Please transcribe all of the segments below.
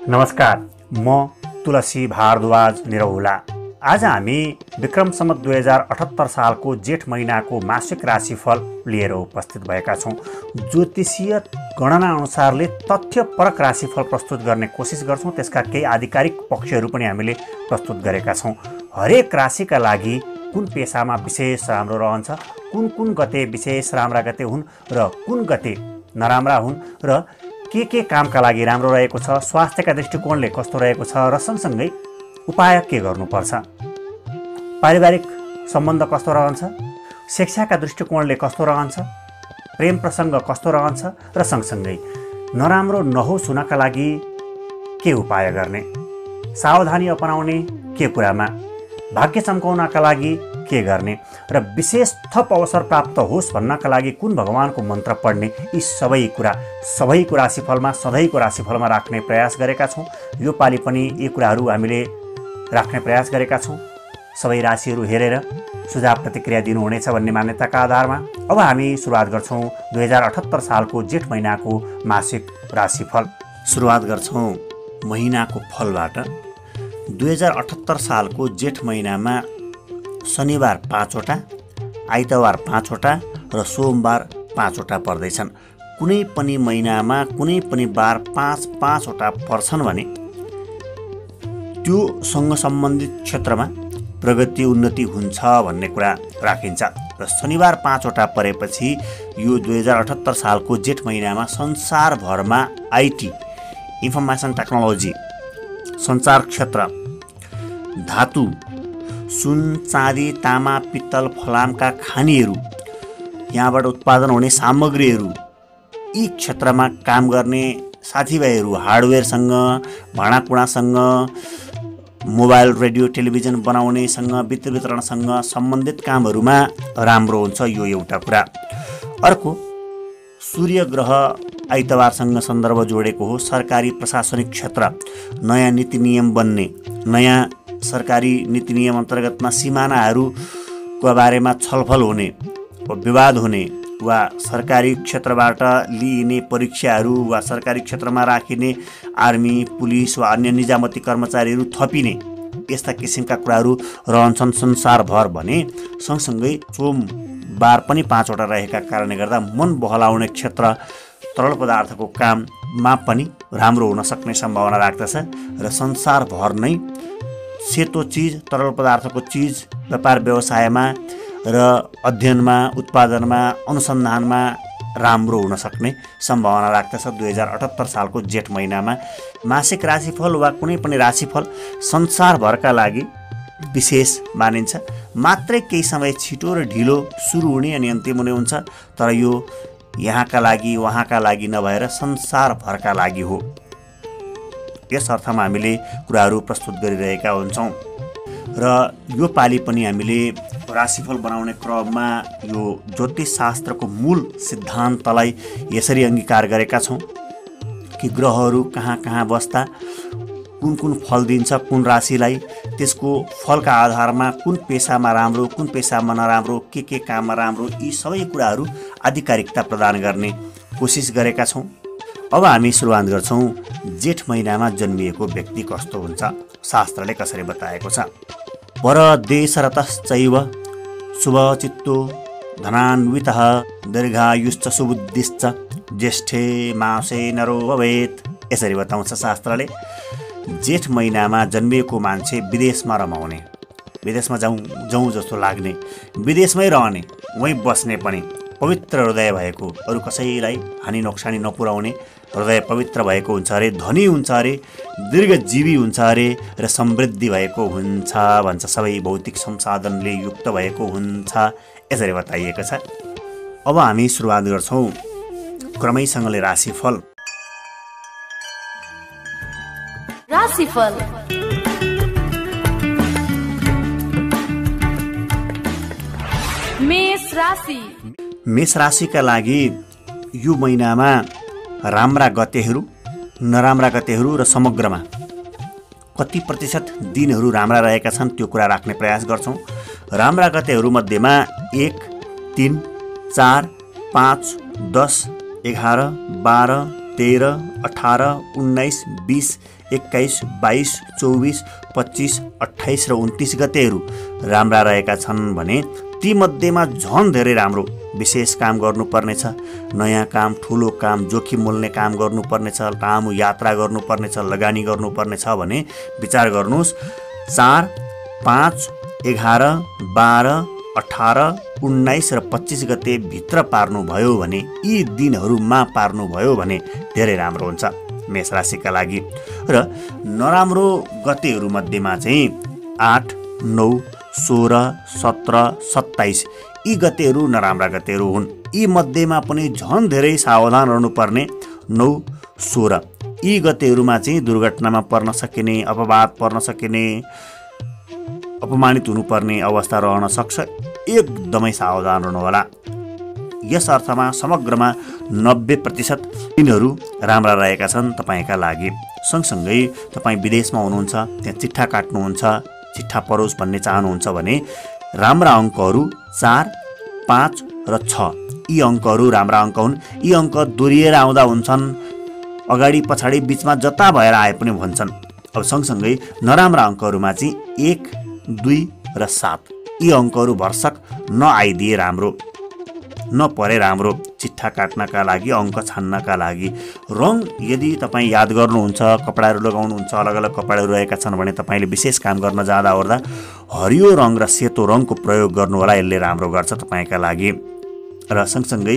नमस्कार, म तुलसी भारद्वाज निरौला। आज हामी विक्रम सम्वत 2078 सालको जेठ महिनाको मासिक राशिफल लिएर उपस्थित भएका छौँ। ज्योतिषीय गणना अनुसारले तथ्यपरक राशिफल प्रस्तुत गर्ने कोसिस गर्छौँ। त्यसका केही आधिकारिक पक्षहरू पनि हामीले प्रस्तुत गरेका छौँ। हरेक राशिका लागि कुन पेसामा विशेष राम्रो रहन्छ, कुन गते विशेष राम्रा गते हुन् र कुन गते नराम्रा हुन् र के कामका लागि राम्रो रहेको छ, स्वास्थ्यका दृष्टिकोणले कस्तो रहेको छ र सँगसँगै उपाय के गर्नुपर्छ, पारिवारिक सम्बन्ध कस्तो रहन्छ, शिक्षाका दृष्टिकोणले कस्तो रहन्छ, प्रेम प्रसङ्ग कस्तो रहन्छ र सँगसँगै नराम्रो नहोस् हुनका लागि के उपाय गर्ने, सावधानी अपनाउने के कुरामा, भाग्य चम्काउनका लागि के गर्ने र विशेष थप अवसर प्राप्त होस् भन्नका लागि कुन भगवानको मन्त्र पढ्ने, यी सबै कुरा सबैको राशिफलमा सधैँको राशिफलमा राख्ने प्रयास गरेका छौँ। यो पालि पनि यी कुराहरू हामीले राख्ने प्रयास गरेका छौँ। सबै राशिहरू हेरेर सुझाव प्रतिक्रिया दिनुहुनेछ भन्ने मान्यताका आधारमा अब हामी सुरुवात गर्छौँ 2078 सालको जेठ महिनाको मासिक राशिफल। सुरुवात गर्छौँ महिनाको फलबाट। 2078 सालको जेठ महिनामा शनिबार 5 वटा, आइतबार 5 वटा र सोमबार 5 वटा पर्दैछन्। कुनै पनि महिनामा कुनै पनि बार 5 वटा पर्छन् भने त्योसँग सम्बन्धित क्षेत्रमा प्रगति उन्नति हुन्छ भन्ने कुरा राखिन्छ र शनिबार 5 वटा परेपछि यो 2078 सालको जेठ महिनामा संसारभरमा आइटी, इन्फर्मेसन टेक्नोलोजी, सञ्चार क्षेत्र, धातु, सुन, चाँदी, तामा, पित्तल, फलामका खानीहरू, यहाँबाट उत्पादन हुने सामग्रीहरू, यी क्षेत्रमा काम गर्ने साथीभाइहरू, हार्डवेयरसँग, भाँडाकुँडासँग, मोबाइल, रेडियो, टेलिभिजन बनाउनेसँग, वित्त वितरणसँग सम्बन्धित कामहरूमा राम्रो हुन्छ। यो एउटा कुरा। अर्को, सूर्य ग्रह आइतबारसँग सन्दर्भ जोडेको हो। सरकारी प्रशासनिक क्षेत्र, नयाँ नीति नियम बन्ने, नयाँ सरकारी नीति नियम अन्तर्गतमा सिमानाहरूको बारेमा छलफल हुने, विवाद हुने वा सरकारी क्षेत्रबाट लिइने परीक्षाहरू वा सरकारी क्षेत्रमा राखिने आर्मी, पुलिस वा अन्य निजामती कर्मचारीहरू थपिने, यस्ता किसिमका कुराहरू रहन्छन् संसारभर भने सँगसँगै सोमबार पनि 5 वटा रहेका कारणले गर्दा मन बहलाउने क्षेत्र, तरल पदार्थको काममा पनि राम्रो हुन सक्ने सम्भावना राख्दछ र संसारभर नै सेतो चिज, तरल पदार्थको चिज व्यापार व्यवसायमा र अध्ययनमा, उत्पादनमा, अनुसन्धानमा राम्रो हुन सक्ने सम्भावना राख्दछ 2078 सालको जेठ महिनामा। मासिक राशिफल वा कुनै पनि राशिफल संसारभरका लागि विशेष मानिन्छ। मात्रै केही समय छिटो र ढिलो सुरु हुने अनि अन्तिम हुने हुन्छ, तर यो यहाँका लागि वहाँका लागि नभएर संसारभरका लागि हो। यस अर्थमा हामीले कुराहरू प्रस्तुत गरिरहेका हुन्छौँ र यो पालि पनि हामीले राशिफल बनाउने क्रममा यो ज्योतिष शास्त्रको मूल सिद्धान्तलाई यसरी अङ्गीकार गरेका छौँ कि ग्रहहरू कहाँ कहाँ बस्दा कुन फल दिन्छ कुन राशिलाई, त्यसको फलका आधारमा कुन पेसामा राम्रो, कुन पेसामा नराम्रो, के काममा राम्रो, यी सबै कुराहरू आधिकारिकता प्रदान गर्ने कोसिस गरेका छौँ। अब हामी सुरुवात गर्छौँ जेठ महिनामा जन्मिएको व्यक्ति कस्तो हुन्छ, शास्त्रले कसरी बताएको छ। परदेशरतश्चैव शुभचित्तो धनान्वितः दीर्घायुश्च सुबुद्धिश्च ज्येष्ठे मासे नरो भवेत्, यसरी बताउँछ शास्त्रले। जेठ महिनामा जन्मिएको मान्छे विदेशमा रमाउने, विदेशमा जाउँ जस्तो लाग्ने, विदेशमै रहने, वहीँ बस्ने पनि, पवित्र हृदय भएको, अरू कसैलाई हानि नोक्सानी नपुर्याउने हृदय पवित्र भएको हुन्छ अरे, धनी हुन्छ अरे, दीर्घजीवी हुन्छ अरे र समृद्धि भएको हुन्छ भन्छ। सबै भौतिक संसाधनले युक्त भएको हुन्छ, यसरी बताइएको छ। अब हामी सुरुवात गर्छौँ क्रमैसँगले राशिफल। राशिफल मेष राशि। मेष राशिका लागि यो महिनामा राम्रा गतेहरू, नराम्रा गतेहरू र समग्रमा कति प्रतिशत दिनहरू राम्रा रहेका छन् त्यो कुरा राख्ने प्रयास गर्छौँ। राम्रा गतेहरू मध्येमा 1, 3, 4, 5, 10, 11, 12, 13, 18, 19, 20, 21, 22, 24, 25, 28 र 29 गतेहरू राम्रा रहेका छन् भने तीमध्येमा झन् धेरै राम्रो विशेष काम गर्नुपर्नेछ, नयाँ काम, ठुलो काम, जोखिम मोल्ने काम गर्नुपर्नेछ, लामो यात्रा गर्नुपर्नेछ, लगानी गर्नुपर्नेछ भने विचार गर्नुहोस्। 4, 5, 11, 12, 18, 19 र 25 गते भित्र पार्नुभयो भने, यी दिनहरूमा पार्नुभयो भने धेरै राम्रो हुन्छ मेष राशिका लागि। र नराम्रो गतेहरू मध्येमा चाहिँ 8, 9, 16, 17, 27 यी गतेहरू नराम्रा गतेहरू हुन्। यी मध्येमा पनि झन् धेरै सावधान रहनुपर्ने 9, 16 यी गतेहरूमा चाहिँ दुर्घटनामा पर्न सकिने, अपवाद पर्न सकिने, अपमानित हुनुपर्ने अवस्था रहन सक्छ। एकदमै सावधान रहनुहोला। यस अर्थमा समग्रमा 90% दिनहरू राम्रा रहेका छन् तपाईँका लागि। सँगसँगै तपाईँ विदेशमा हुनुहुन्छ, त्यहाँ चिट्ठा काट्नुहुन्छ, चिट्ठा परोस् भन्ने चाहनुहुन्छ भने राम्रा अङ्कहरू 4, 5 र 6 यी अङ्कहरू राम्रा अङ्क हुन्। यी अङ्क दोहोरिएर आउँदा हुन्छन्, अगाडि पछाडि बिचमा जता भएर आए पनि भन्छन्। अब सँगसँगै नराम्रा अङ्कहरूमा चाहिँ 1, 2 र 7 यी अङ्कहरू भर्सक नआइदिए राम्रो, नपरे राम्रो चिट्ठा काट्नका लागि, अङ्क छान्नका लागि। रङ यदि तपाईँ याद गर्नुहुन्छ, कपडाहरू लगाउनुहुन्छ, अलग अलग कपडाहरू रहेका छन् भने तपाईँले विशेष काम गर्न जाँदा ओर्दा हरियो रङ र सेतो रङको प्रयोग गर्नु होला, यसले राम्रो गर्छ तपाईँका लागि। र सँगसँगै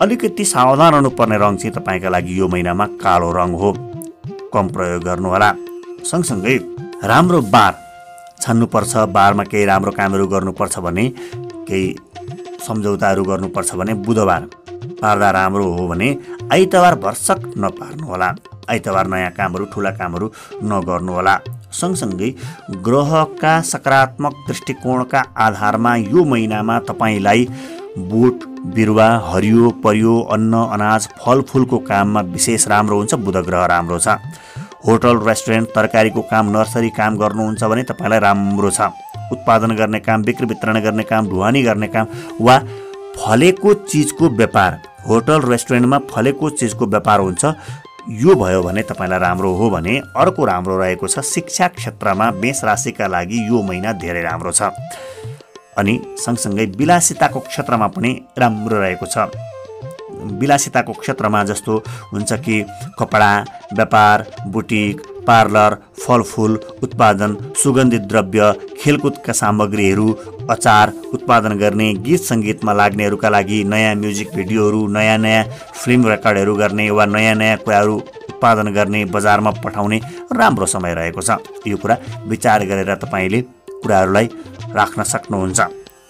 अलिकति सावधान रहनुपर्ने रङ चाहिँ तपाईँका लागि यो महिनामा कालो रङ हो, कम प्रयोग गर्नुहोला। सँगसँगै राम्रो बार छान्नुपर्छ, बारमा केही राम्रो कामहरू गर्नुपर्छ भने, केही सम्झौताहरू गर्नुपर्छ भने बुधबार पार्दा राम्रो हो भने आइतबार भर्सक नपार्नुहोला। आइतबार नयाँ कामहरू, ठुला कामहरू नगर्नुहोला। सँगसँगै ग्रहका सकारात्मक दृष्टिकोणका आधारमा यो महिनामा तपाईँलाई बोट बिरुवा, हरियो परियो, अन्न अनाज, फलफुलको काममा विशेष राम्रो हुन्छ। बुध ग्रह राम्रो छ। होटल, रेस्टुरेन्ट, तरकारीको काम, नर्सरी काम गर्नुहुन्छ भने तपाईँलाई राम्रो छ। उत्पादन गर्ने काम, बिक्री वितरण गर्ने काम, ढुवानी गर्ने काम वा फलेको चिजको व्यापार, होटल रेस्टुरेन्टमा फलेको चिजको व्यापार हुन्छ, यो भयो भने तपाईँलाई राम्रो हो भने अर्को राम्रो रहेको छ शिक्षा क्षेत्रमा मेष राशिका लागि यो महिना धेरै राम्रो छ। अनि सँगसँगै विलासिताको क्षेत्रमा पनि राम्रो रहेको छ। विलासिताको क्षेत्रमा जस्तो हुन्छ कि कपडा व्यापार, बुटिक, पार्लर, फलफुल उत्पादन, सुगन्धित द्रव्य, खेलकुदका सामग्रीहरू, अचार उत्पादन गर्ने, गीत सङ्गीतमा लाग्नेहरूका लागि नयाँ म्युजिक भिडियोहरू, नयाँ नयाँ फिल्म रेकर्डहरू गर्ने वा नयाँ नयाँ कुराहरू उत्पादन गर्ने, बजारमा पठाउने राम्रो समय रहेको छ। यो कुरा विचार गरेर तपाईँले कुराहरूलाई राख्न सक्नुहुन्छ।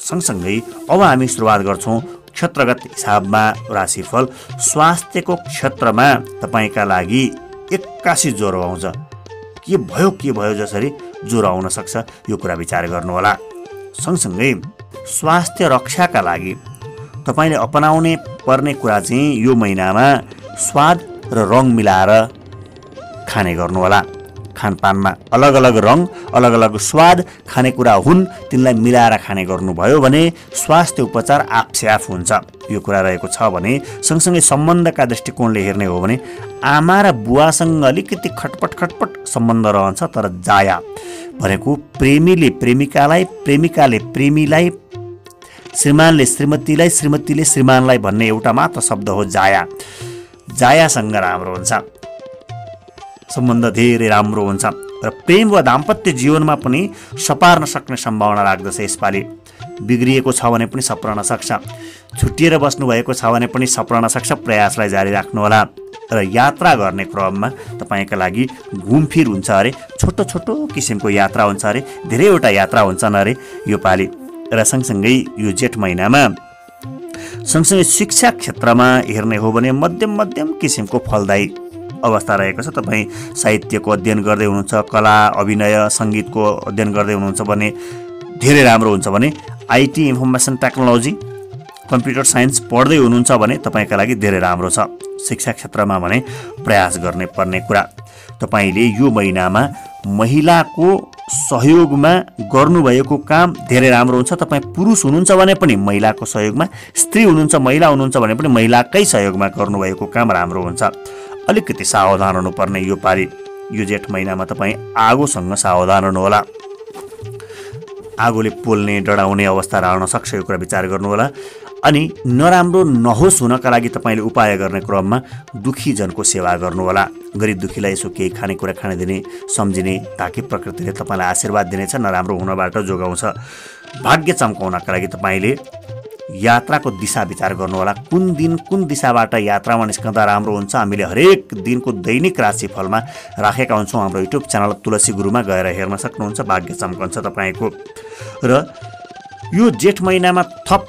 सँगसँगै अब हामी सुरुवात गर्छौँ क्षेत्रगत हिसाबमा राशिफल। स्वास्थ्यको क्षेत्रमा तपाईँका लागि 81 ज्वरो आउँछ। के भयो जसरी ज्वरो आउन सक्छ यो कुरा विचार गर्नुहोला। सँगसँगै स्वास्थ्य रक्षाका लागि तपाईँले अपनाउने पर्ने कुरा चाहिँ यो महिनामा स्वाद र रङ मिलाएर खाने गर्नुहोला। खानपानमा अलग अलग रङ, अलग अलग स्वाद खानेकुरा हुन्, तिनलाई मिलाएर खाने गर्नुभयो भने स्वास्थ्य उपचार आफसे आफ हुन्छ, यो कुरा रहेको छ भने। सँगसँगै सम्बन्धका दृष्टिकोणले हेर्ने हो भने आमा र बुवासँग अलिकति खटपट सम्बन्ध रहन्छ, तर जाया भनेको प्रेमीले प्रेमिकालाई, प्रेमिकाले प्रेमीलाई, श्रीमानले श्रीमतीलाई, श्रीमतीले श्रीमानलाई भन्ने एउटा मात्र शब्द हो जाया। जायासँग राम्रो हुन्छ, सम्बन्ध धेरै राम्रो हुन्छ र प्रेम वा दाम्पत्य जीवनमा पनि सपार्न सक्ने सम्भावना राख्दछ। यसपालि बिग्रिएको छ भने पनि सप्रन सक्छ, छुट्टिएर बस्नुभएको छ भने पनि सप्रन सक्छ। प्रयासलाई जारी राख्नुहोला र यात्रा गर्ने क्रममा तपाईँका लागि घुमफिर हुन्छ अरे, छोटो छोटो किसिमको यात्रा हुन्छ अरे, धेरैवटा यात्रा हुन्छन् अरे यो पालि। र सँगसँगै यो जेठ महिनामा सँगसँगै शिक्षा क्षेत्रमा हेर्ने हो भने मध्यम किसिमको फलदायी अवस्था रहेको छ। तपाईँ साहित्यको अध्ययन गर्दै हुनुहुन्छ, कला, अभिनय, सङ्गीतको अध्ययन गर्दै हुनुहुन्छ भने धेरै राम्रो हुन्छ भने, IT information technology, computer science पढ्दै हुनुहुन्छ भने तपाईँका लागि धेरै राम्रो छ। शिक्षा क्षेत्रमा भने प्रयास गर्ने पर्ने कुरा। तपाईँले यो महिनामा महिलाको सहयोगमा गर्नुभएको काम धेरै राम्रो हुन्छ। तपाईँ पुरुष हुनुहुन्छ भने पनि महिलाको सहयोगमा, स्त्री हुनुहुन्छ, महिला हुनुहुन्छ भने पनि महिलाकै सहयोगमा गर्नुभएको काम राम्रो हुन्छ। अलिकति सावधान हुनुपर्ने यो पारी यो जेठ महिनामा तपाईँ आगोसँग सावधान हुनुहोला। आगोले पोल्ने डढाउने अवस्था रहन सक्छ, यो कुरा विचार गर्नुहोला। अनि नराम्रो नहोस् हुनका लागि तपाईँले उपाय गर्ने क्रममा दुखी जनको सेवा गर्नुहोला। गरिब दुखीलाई यसो केही खानेकुरा खान दिने, सम्झिने, ताकि प्रकृतिले तपाईँलाई आशीर्वाद दिनेछ, नराम्रो हुनबाट जोगाउँछ। भाग्य चम्काउनका लागि तपाईँले यात्राको दिशा विचार गर्नुहोला। कुन दिन कुन दिशाबाट यात्रामा निस्कँदा राम्रो हुन्छ, हामीले हरेक दिनको दैनिक राशिफलमा राखेका हुन्छौँ। हाम्रो युट्युब च्यानल तुलसी गुरुमा गएर हेर्न सक्नुहुन्छ। भाग्य चम्कन्छ तपाईँको। र यो जेठ महिनामा थप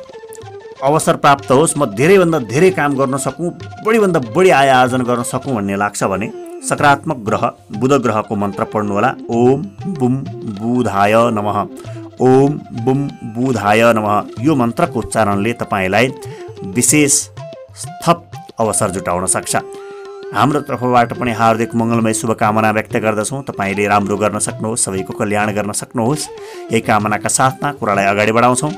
अवसर प्राप्त होस्, म धेरैभन्दा धेरै काम गर्न सकूँ, बढीभन्दा बढी आय आर्जन गर्न सकूँ भन्ने लाग्छ भने सकारात्मक ग्रह बुध ग्रहको मन्त्र पढ्नुहोला। ओम बुम बुधाय नमः, ओम बुम बुधाय नमः। यो मन्त्रको उच्चारणले तपाईँलाई विशेष थप अवसर जुटाउन सक्छ। हाम्रो तर्फबाट पनि हार्दिक मङ्गलमय शुभकामना व्यक्त गर्दछौँ। तपाईँले राम्रो गर्न सक्नुहोस्, सबैको कल्याण गर्न सक्नुहोस्, यही कामनाका साथमा कुरालाई अगाडि बढाउँछौँ।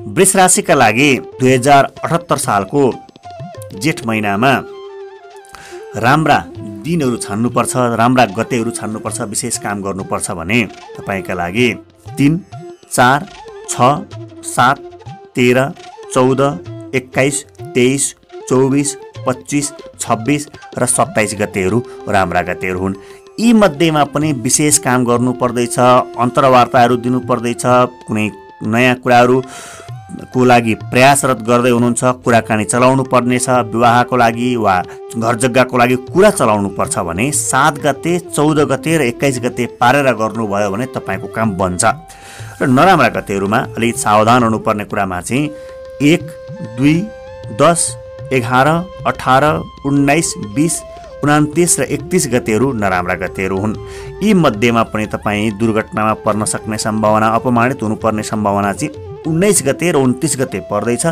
वृष राशिका लागि 2078 सालको जेठ महिनामा राम्रा दिनहरू छान्नुपर्छ, राम्रा गतेहरू छान्नुपर्छ, विशेष काम गर्नुपर्छ भने तपाईँका लागि 3, 4, 6, 7, 13, 14, 21, 23, 24, 25, 26 र 27 गतेहरू राम्रा गतेहरू हुन्। यी मध्येमा पनि विशेष काम गर्नुपर्दैछ, अन्तर्वार्ताहरू दिनुपर्दैछ, कुनै नयाँ कुराहरूको लागि प्रयासरत गर्दै हुनुहुन्छ, कुराकानी चलाउनु पर्नेछ, विवाहको लागि वा घर जग्गाको लागि कुरा चलाउनु पर्छ भने 7 गते, 14 गते र 21 गते पारेर गर्नुभयो भने तपाईँको काम बन्छ। र नराम्रा गतेहरूमा अलिक सावधान हुनुपर्ने कुरामा चाहिँ 1, 2, 10, 11, 18, 19, 20, 29 र 31 गतेहरू नराम्रा गतेहरू हुन्। यी मध्येमा पनि तपाईँ दुर्घटनामा पर्न सक्ने सम्भावना, अपमानित हुनुपर्ने सम्भावना चाहिँ 19 गते र 29 गते पर्दैछ।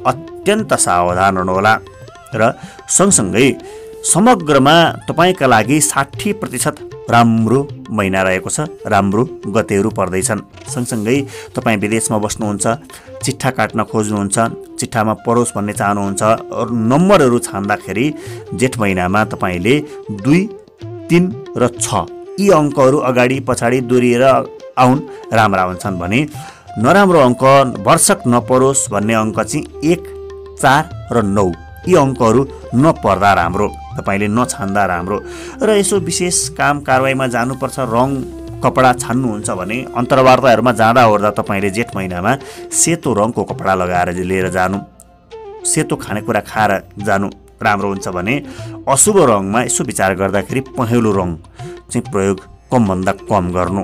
अत्यन्त सावधान हुनुहोला। र सँगसँगै समग्रमा तपाईँका लागि 60% राम्रो महिना रहेको छ, राम्रो गतेहरू पर्दैछन्। सँगसँगै तपाईँ विदेशमा बस्नुहुन्छ, चिट्ठा काट्न खोज्नुहुन्छ, चिट्ठामा परोस् भन्ने चाहनुहुन्छ, नम्बरहरू छान्दाखेरि जेठ महिनामा तपाईँले 2, 3 र 6 यी अङ्कहरू अगाडि पछाडि दोहोरिएर आउन् राम्रा हुन्छन् भने नराम्रो अङ्क वर्षक नपरोस् भन्ने अङ्क चाहिँ 1, 4 र 9 यी अङ्कहरू नपर्दा राम्रो, तपाईँले नछान्दा राम्रो। र यसो विशेष काम कारवाहीमा जानुपर्छ, रङ कपडा छान्नुहुन्छ भने अन्तर्वार्ताहरूमा जाँदा ओर्दा तपाईँले जेठ महिनामा सेतो रङको कपडा लगाएर लिएर जानु, सेतो खानेकुरा खाएर जानु राम्रो हुन्छ भने अशुभ रङमा यसो विचार गर्दाखेरि पहेँलो रङ चाहिँ प्रयोग कमभन्दा कम गर्नु,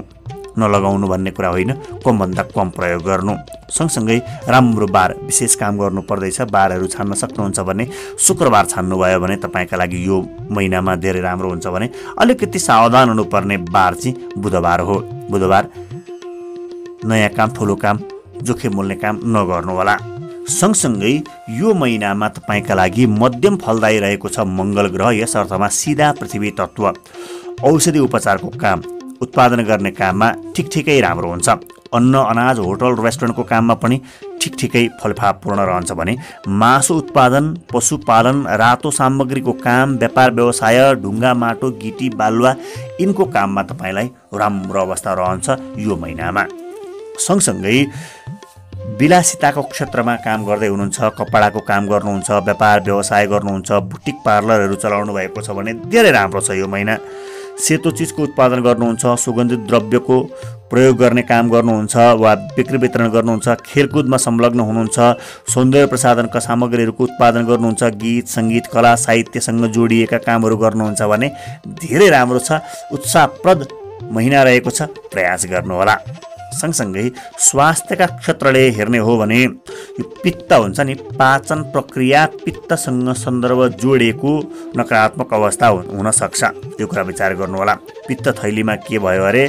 नलगाउनु भन्ने कुरा होइन, कमभन्दा कम प्रयोग गर्नु। सँगसँगै राम्रो बार, विशेष काम गर्नु पर्दैछ, बारहरू छान्न सक्नुहुन्छ भने शुक्रबार छान्नुभयो भने तपाईँका लागि यो महिनामा धेरै राम्रो हुन्छ भने अलिकति सावधान हुनुपर्ने बार चाहिँ बुधबार हो। बुधबार नयाँ काम, ठुलो काम, जोखिम मोल्ने काम नगर्नु होला। सँगसँगै यो महिनामा तपाईँका लागि मध्यम फलदायी रहेको छ मङ्गल ग्रह। यस अर्थमा सिधा पृथ्वी तत्त्व, औषधि उपचारको काम, उत्पादन गर्ने काममा ठिकठिकै राम्रो हुन्छ। अन्न, अनाज, होटल, रेस्टुरेन्टको काममा पनि ठिकठिकै फलफापूर्ण रहन्छ भने मासु उत्पादन, पशुपालन, रातो सामग्रीको काम, व्यापार व्यवसाय, ढुङ्गा माटो, गिटी बालुवा यिनको काममा तपाईँलाई राम्रो अवस्था रहन्छ यो महिनामा। सँगसँगै विलासिताको क्षेत्रमा काम गर्दै हुनुहुन्छ, कपडाको काम गर्नुहुन्छ, व्यापार व्यवसाय गर्नुहुन्छ, बुटिक पार्लरहरू चलाउनु भएको छ भने धेरै राम्रो छ यो महिना। सेतो चिजको उत्पादन गर्नुहुन्छ, सुगन्धित द्रव्यको प्रयोग गर्ने काम गर्नुहुन्छ वा बिक्री वितरण गर्नुहुन्छ, खेलकुदमा संलग्न हुनुहुन्छ, सौन्दर्य प्रसाधनका सामग्रीहरूको उत्पादन गर्नुहुन्छ, गीत सङ्गीत कला साहित्यसँग जोडिएका कामहरू गर्नुहुन्छ भने धेरै राम्रो छ। उत्साहप्रद महिना रहेको छ, प्रयास गर्नुहोला। सँगसँगै स्वास्थ्यका क्षेत्रले हेर्ने हो भने यो पित्त हुन्छ नि, पाचन प्रक्रिया पित्तसँग सन्दर्भ जोडिएको नकारात्मक अवस्था हुन सक्छ, यो कुरा विचार गर्नुहोला। पित्त थैलीमा के भयो अरे,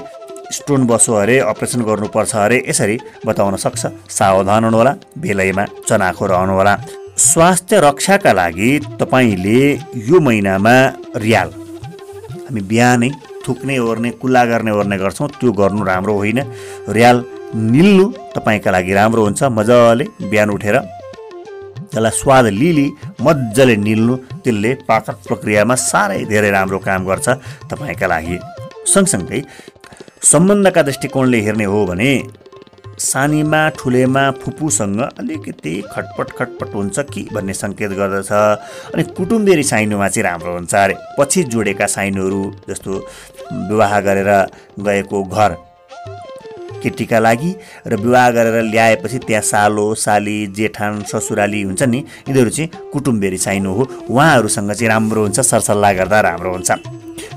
स्टोन बस्यो अरे, अपरेसन गर्नुपर्छ अरे, यसरी बताउन सक्छ। सावधान हुनुहोला, बेलैमा चनाखो रहनुहोला। स्वास्थ्य रक्षाका लागि तपाईँले यो महिनामा रियाल, हामी बिहानै थुक्ने ओर्ने कुल्ला गर्ने ओर्ने गर्छौँ, त्यो गर्नु राम्रो होइन। रियाल निल्नु तपाईँका लागि राम्रो हुन्छ। मजाले बिहान उठेर त्यसलाई स्वाद लिली मजाले निल्नु, त्यसले पाचक प्रक्रियामा साह्रै धेरै राम्रो काम गर्छ तपाईँका लागि। सँगसँगै सम्बन्धका दृष्टिकोणले हेर्ने हो भने सानीमा ठुलेमा फुपूसँग अलिकति खटपट हुन्छ कि भन्ने सङ्केत गर्दछ। अनि कुटुम्बेरी साइनोमा चाहिँ राम्रो हुन्छ अरे। पछि जोडेका साइनोहरू जस्तो विवाह गरेर गएको घर केटीका लागि र विवाह गरेर ल्याएपछि त्यहाँ सालो साली जेठान ससुराली हुन्छ नि, यिनीहरू चाहिँ कुटुम्बेरी साइनो हो। उहाँहरूसँग चाहिँ राम्रो हुन्छ, सरसल्लाह गर्दा राम्रो हुन्छ।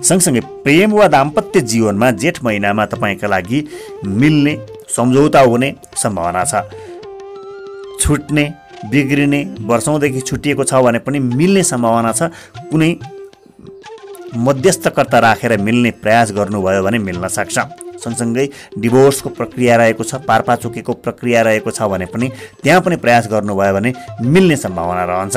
सँगसँगै प्रेम वा दाम्पत्य जीवनमा जेठ महिनामा तपाईँका लागि मिल्ने सम्झौता हुने सम्भावना छ। छुट्ने बिग्रिने वर्षौँदेखि छुटिएको छ भने पनि मिल्ने सम्भावना छ। कुनै मध्यस्थकर्ता राखेर मिल्ने प्रयास गर्नुभयो भने मिल्न सक्छ। सँगसँगै डिभोर्सको प्रक्रिया रहेको छ, पारपाचुकेको प्रक्रिया रहेको छ भने पनि त्यहाँ पनि प्रयास गर्नुभयो भने मिल्ने सम्भावना रहन्छ,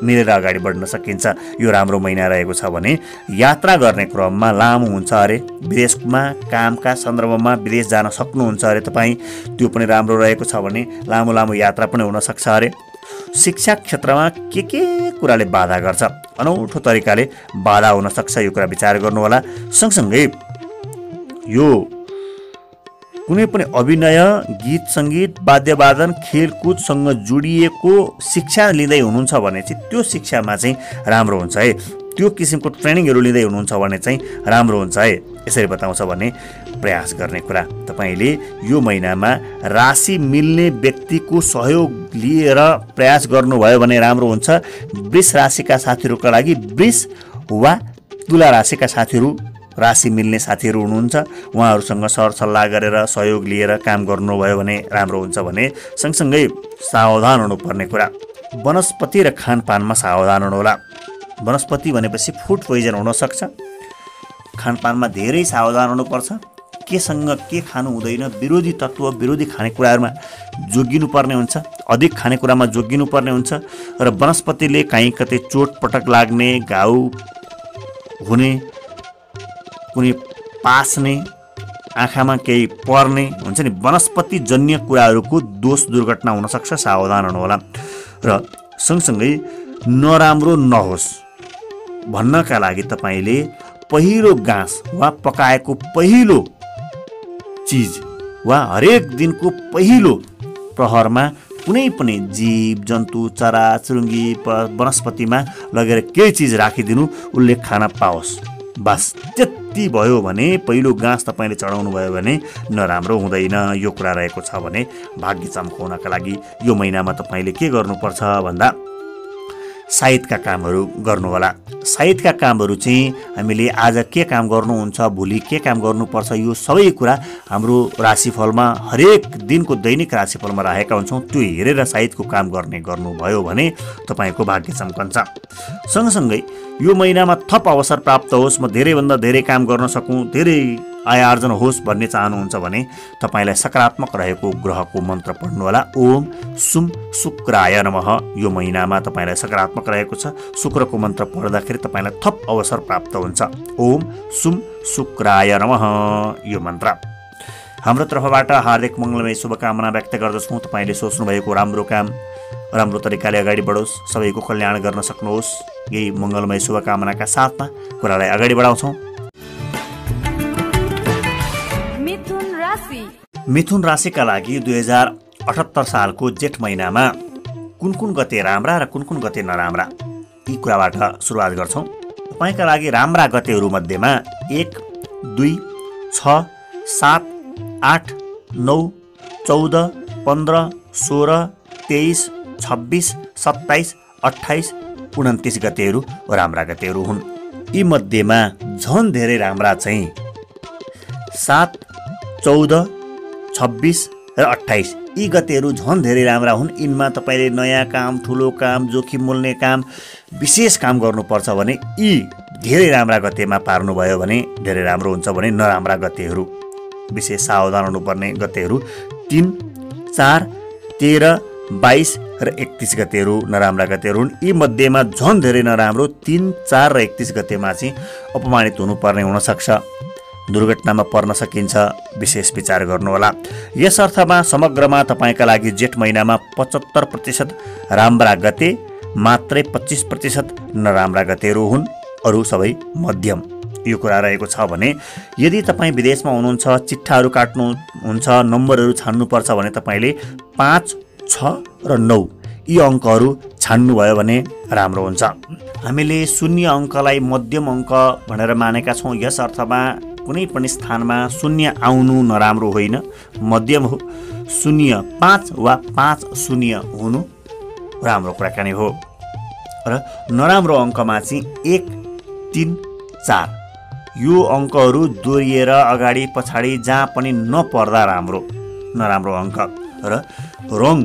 मिलेर अगाडि बढ्न सकिन्छ। यो राम्रो महिना रहेको छ भने यात्रा गर्ने क्रममा लामो हुन्छ अरे। विदेशमा कामका सन्दर्भमा विदेश जान सक्नुहुन्छ अरे तपाईँ, त्यो पनि राम्रो रहेको छ भने लामो लामो यात्रा पनि हुनसक्छ अरे। शिक्षा क्षेत्रमा के कुराले बाधा गर्छ, अनौठो तरिकाले बाधा हुनसक्छ, यो कुरा विचार गर्नुहोला। सँगसँगै यो कुनै पनि अभिनय, गीत सङ्गीत, वाद्यवादन, खेलकुदसँग जोडिएको शिक्षा लिँदै हुनुहुन्छ भने चाहिँ त्यो शिक्षामा चाहिँ राम्रो हुन्छ है। त्यो किसिमको ट्रेनिङहरू लिँदै हुनुहुन्छ भने चाहिँ राम्रो हुन्छ है। यसरी बताउँछ भने प्रयास गर्ने कुरा, तपाईँले यो महिनामा राशि मिल्ने व्यक्तिको सहयोग लिएर प्रयास गर्नुभयो भने राम्रो हुन्छ। वृष राशिका साथीहरूका लागि वृष वा तुला राशिका साथीहरू, राशि मिल्ने साथीहरू हुनुहुन्छ, उहाँहरूसँग सरसल्लाह गरेर सहयोग लिएर काम गर्नुभयो भने राम्रो हुन्छ भने। सँगसँगै सावधान हुनुपर्ने कुरा, वनस्पति र खानपानमा सावधान हुनुहोला। वनस्पति भनेपछि फुड पोइजन हुनसक्छ, खानपानमा धेरै सावधान हुनुपर्छ। केसँग के खानु हुँदैन, विरोधी तत्त्व, विरोधी खानेकुराहरूमा जोगिनुपर्ने हुन्छ, अधिक खानेकुरामा जोगिनुपर्ने हुन्छ। र वनस्पतिले कहीँ कतै चोटपटक लाग्ने, घाउ हुने, कुनै पास्ने, आँखामा केही पर्ने हुन्छ नि, वनस्पति जन्य कुराहरूको दोष दुर्घटना हुनसक्छ, सावधान हुनुहोला। र सँगसँगै नराम्रो नहोस् भन्नका लागि तपाईँले पहिलो घाँस वा पकाएको पहिलो चिज वा हरेक दिनको पहिलो प्रहरमा कुनै पनि जीव जन्तु, चरा चुरुङ्गी वनस्पतिमा लगेर केही चिज राखिदिनु, उसले खान पाओस्। बस त्यति भयो भने पहिलो घाँस तपाईँले चढाउनु भयो भने नराम्रो हुँदैन। यो कुरा रहेको छ भने भाग्य चम्काउनका लागि यो महिनामा तपाईँले के गर्नुपर्छ भन्दा साहित्यका कामहरू गर्नुहोला। साहित्यका कामहरू चाहिँ हामीले आज के काम गर्नुहुन्छ, भोलि के काम गर्नुपर्छ, यो सबै कुरा हाम्रो राशिफलमा हरेक दिनको दैनिक राशिफलमा राखेका हुन्छौँ। त्यो हेरेर साहित्यको काम गर्नुभयो भने तपाईँको भाग्य चम्कन्छ। सँगसँगै यो महिनामा थप अवसर प्राप्त होस्, म धेरैभन्दा धेरै काम गर्न सकौँ, धेरै आय आर्जन होस् भन्ने चाहनुहुन्छ भने तपाईँलाई सकारात्मक रहेको ग्रहको मन्त्र पढ्नुहोला। ओम सुम शुक्राय नमः। यो महिनामा तपाईँलाई सकारात्मक रहेको छ, शुक्रको मन्त्र पढ्दाखेरि तपाईँलाई थप अवसर प्राप्त हुन्छ। ओम सुम शुक्राय नमः यो मन्त्र। हाम्रो तर्फबाट हार्दिक मङ्गलमय शुभकामना व्यक्त गर्दछौँ। तपाईँले सोच्नुभएको राम्रो काम राम्रो तरिकाले अगाडि बढोस्, सबैको कल्याण गर्न सक्नुहोस्, यही मङ्गलमय शुभकामनाका साथमा कुरालाई अगाडि बढाउँछौँ। मिथुन राशिका लागि 2078 सालको जेठ महिनामा कुन कुन गते राम्रा र कुन कुन गते नराम्रा, यी कुराबाट सुरुवात गर्छौँ। तपाईँका लागि राम्रा गतेहरू मध्येमा 1, 2, 6, 7, 8, 9, 14, 15, 16, 23, 26, 27, 28, 29 गतेहरू राम्रा गतेहरू हुन्। यी मध्येमा झन् धेरै राम्रा चाहिँ 7, 14, 26 र 28 यी गतेहरू झन् धेरै राम्रा हुन्। यिनमा तपाईँले नयाँ काम, ठुलो काम, जोखिम मोल्ने काम, विशेष काम गर्नुपर्छ भने यी धेरै राम्रा गतेमा पार्नुभयो भने धेरै राम्रो हुन्छ भने नराम्रा गतेहरू, विशेष सावधान हुनुपर्ने गतेहरू 3, 4, 13, 22 र 31 गतेहरू नराम्रा गतेहरू हुन्। यी मध्येमा झन् धेरै नराम्रो 3, 4 र 31 गतेमा चाहिँ अपमानित हुनुपर्ने हुनसक्छ। दुर्घटनामा पर्न सकिन्छ, विशेष विचार गर्नुहोला। यस अर्थमा समग्रमा तपाईँका लागि जेठ महिनामा 75% राम्रा गते, मात्रै 25% नराम्रा गतेहरू हुन्, अरू सबै मध्यम। यो कुरा रहेको छ भने यदि तपाईँ विदेशमा हुनुहुन्छ, चिट्ठाहरू काट्नुहुन्छ, नम्बरहरू छान्नुपर्छ भने तपाईँले 5, 6 र 9 यी अङ्कहरू छान्नुभयो भने राम्रो हुन्छ। हामीले 0 अङ्कलाई मध्यम अङ्क भनेर मानेका छौँ। यस अर्थमा कुनै पनि स्थानमा 0 आउनु नराम्रो होइन, मध्यम हो। 0, 5 वा 5, 0 हुनु राम्रो कुराकानी हो। र नराम्रो अङ्कमा चाहिँ 1, 3, 4 यो अङ्कहरू दोहोरिएर अगाडि पछाडि जहाँ पनि नपर्दा नराम्रो अङ्क। र रङ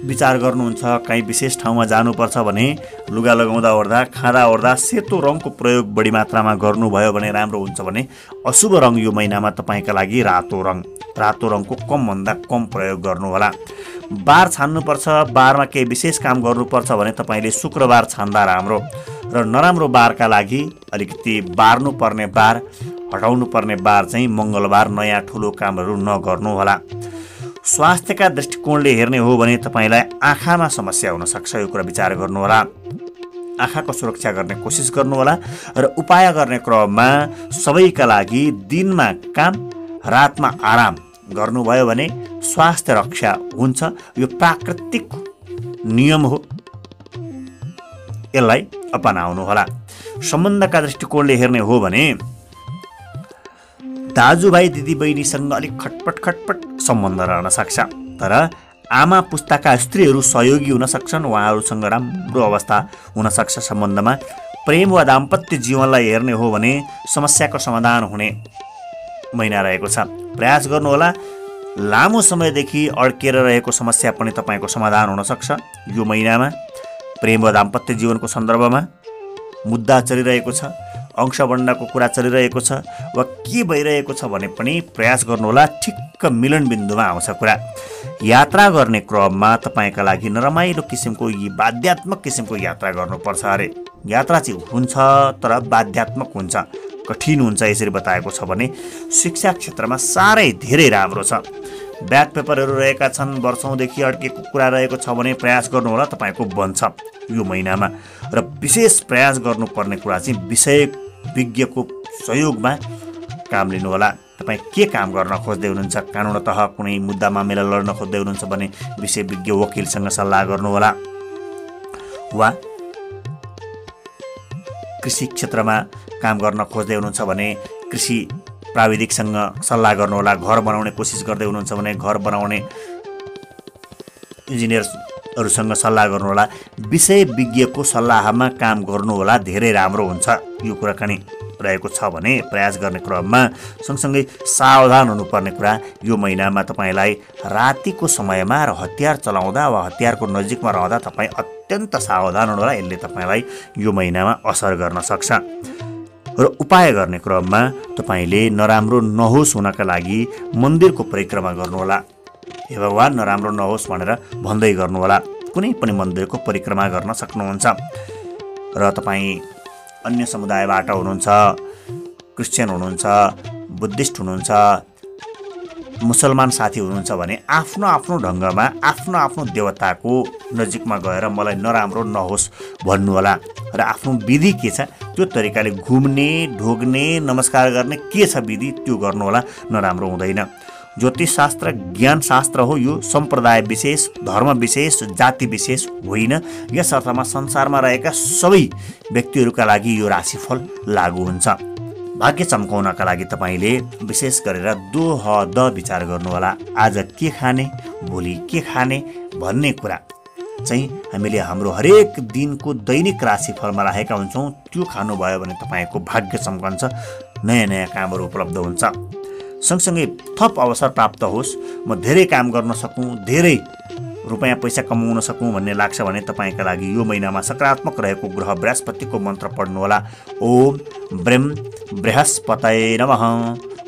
विचार गर्नुहुन्छ, कहीँ विशेष ठाउँमा जानुपर्छ भने लुगा लगाउँदा ओर्दा, खाँदा ओर्दा सेतो रङको प्रयोग बढी मात्रामा गर्नुभयो भने राम्रो हुन्छ भने अशुभ रङ यो महिनामा तपाईँका लागि रातो रङको कमभन्दा कम प्रयोग गर्नुहोला। बार छान्नुपर्छ, बारमा केही विशेष काम गर्नुपर्छ भने तपाईँले शुक्रबार छान्दा राम्रो। र नराम्रो बारका लागि अलिकति बार्नुपर्ने बार, हटाउनुपर्ने बार चाहिँ मङ्गलबार, नयाँ ठुलो कामहरू नगर्नुहोला। स्वास्थ्यका दृष्टिकोणले हेर्ने हो भने तपाईँलाई आँखामा समस्या हुनसक्छ, यो कुरा विचार गर्नुहोला। आँखाको सुरक्षा गर्ने कोसिस गर्नुहोला। र उपाय गर्ने क्रममा सबैका लागि दिनमा काम, रातमा आराम गर्नुभयो भने स्वास्थ्य रक्षा हुन्छ। यो प्राकृतिक नियम हो, यसलाई अपनाउनुहोला। सम्बन्धका दृष्टिकोणले हेर्ने हो भने दाजुभाइ दिदीबहिनीसँग अलिक खटपट सम्बन्ध रहन सक्छ, तर आमा पुस्ताका स्त्रीहरू सहयोगी हुन सक्छन्, उहाँहरूसँग राम्रो अवस्था हुन सक्छ सम्बन्धमा। प्रेम वा दाम्पत्य जीवनलाई हेर्ने हो भने समस्याको समाधान हुने महिना रहेको छ। प्रयास गर्नुहोला। लामो समयदेखि अड्केर रहेको समस्या पनि तपाईँको समाधान हुन सक्छ यो महिनामा। प्रेम वा दाम्पत्य जीवनको सन्दर्भमा मुद्दा चलिरहेको छ, अंशबण्डको कुरा चलिरहेको छ वा के भइरहेको छ भने पनि प्रयास गर्नुहोला। ठिक्क मिलन बिन्दुमा आउँछ कुरा। यात्रा गर्ने क्रममा तपाईँका लागि नरमाइलो किसिमको बाध्यात्मक किसिमको यात्रा गर्नुपर्छ अरे। यात्रा चाहिँ हुन्छ तर बाध्यात्मक हुन्छ, कठिन हुन्छ। यसरी बताएको छ भने शिक्षा क्षेत्रमा साह्रै धेरै राम्रो छ। ब्याक पेपरहरू रहेका छन्, वर्षौँदेखि अड्केको कुरा रहेको छ भने प्रयास गर्नुहोला, तपाईँको बन्छ यो महिनामा। र विशेष प्रयास गर्नुपर्ने कुरा चाहिँ विषय विज्ञको सहयोगमा काम लिनुहोला। तपाईँ के काम गर्न खोज्दै हुनुहुन्छ, कानुनतः कुनै मुद्दा मामिला लड्न खोज्दै हुनुहुन्छ भने विषय विज्ञ वकिलसँग सल्लाह गर्नुहोला। वा कृषि क्षेत्रमा काम गर्न खोज्दै हुनुहुन्छ भने कृषि प्राविधिकसँग सल्लाह गर्नुहोला। घर बनाउने कोसिस गर्दै हुनुहुन्छ भने घर बनाउने इन्जिनियरहरूसँग सल्लाह गर्नुहोला। विषय विज्ञको सल्लाहमा काम गर्नुहोला, धेरै राम्रो हुन्छ यो कुराकानी रहेको छ भने प्रयास गर्ने क्रममा। सँगसँगै सावधान हुनुपर्ने कुरा यो महिनामा तपाईँलाई रातिको समयमा र हतियार चलाउँदा वा हतियारको नजिकमा रहँदा तपाईँ अत्यन्त सावधान हुनुहोला, यसले तपाईँलाई यो महिनामा असर गर्न सक्छ। र उपाय गर्ने क्रममा तपाईँले नराम्रो नहोस् हुनका लागि मन्दिरको परिक्रमा गर्नुहोला। हे भगवान नराम्रो नहोस् भनेर भन्दै गर्नुहोला। कुनै पनि मन्दिरको परिक्रमा गर्न सक्नुहुन्छ। र तपाईँ अन्य समुदायबाट हुनुहुन्छ, क्रिस्चियन हुनुहुन्छ, बुद्धिस्ट हुनुहुन्छ, मुसलमान साथी हुनुहुन्छ भने आफ्नो आफ्नो ढङ्गमा आफ्नो आफ्नो देवताको नजिकमा गएर मलाई नराम्रो नहोस् भन्नुहोला। र आफ्नो विधि के छ त्यो तरिकाले घुम्ने, ढोग्ने, नमस्कार गर्ने के छ विधि त्यो गर्नुहोला, नराम्रो हुँदैन। ज्योतिषशास्त्र ज्ञानशास्त्र हो, यो सम्प्रदाय विशेष, धर्म विशेष, जाति विशेष होइन। यस अर्थमा संसारमा रहेका सबै व्यक्तिहरूका लागि यो राशिफल लागू हुन्छ। भाग्य चम्काउनका लागि तपाईँले विशेष गरेर दोहद विचार गर्नुहोला। आज के खाने, भोलि के खाने भन्ने कुरा चाहिँ हामीले हाम्रो हरेक दिनको दैनिक राशिफलमा राखेका हुन्छौँ। त्यो खानुभयो भने तपाईँको भाग्य चम्कन्छ, नयाँ नयाँ कामहरू उपलब्ध हुन्छ। सँगसँगै थप अवसर प्राप्त होस्, म धेरै काम गर्न सकूँ, धेरै रुपैयाँ पैसा कमाउन सकूँ भन्ने लाग्छ भने तपाईँका लागि यो महिनामा सकारात्मक रहेको ग्रह बृहस्पतिको मन्त्र पढ्नुहोला। ओम ब्रह्म बृहस्पतये नमः,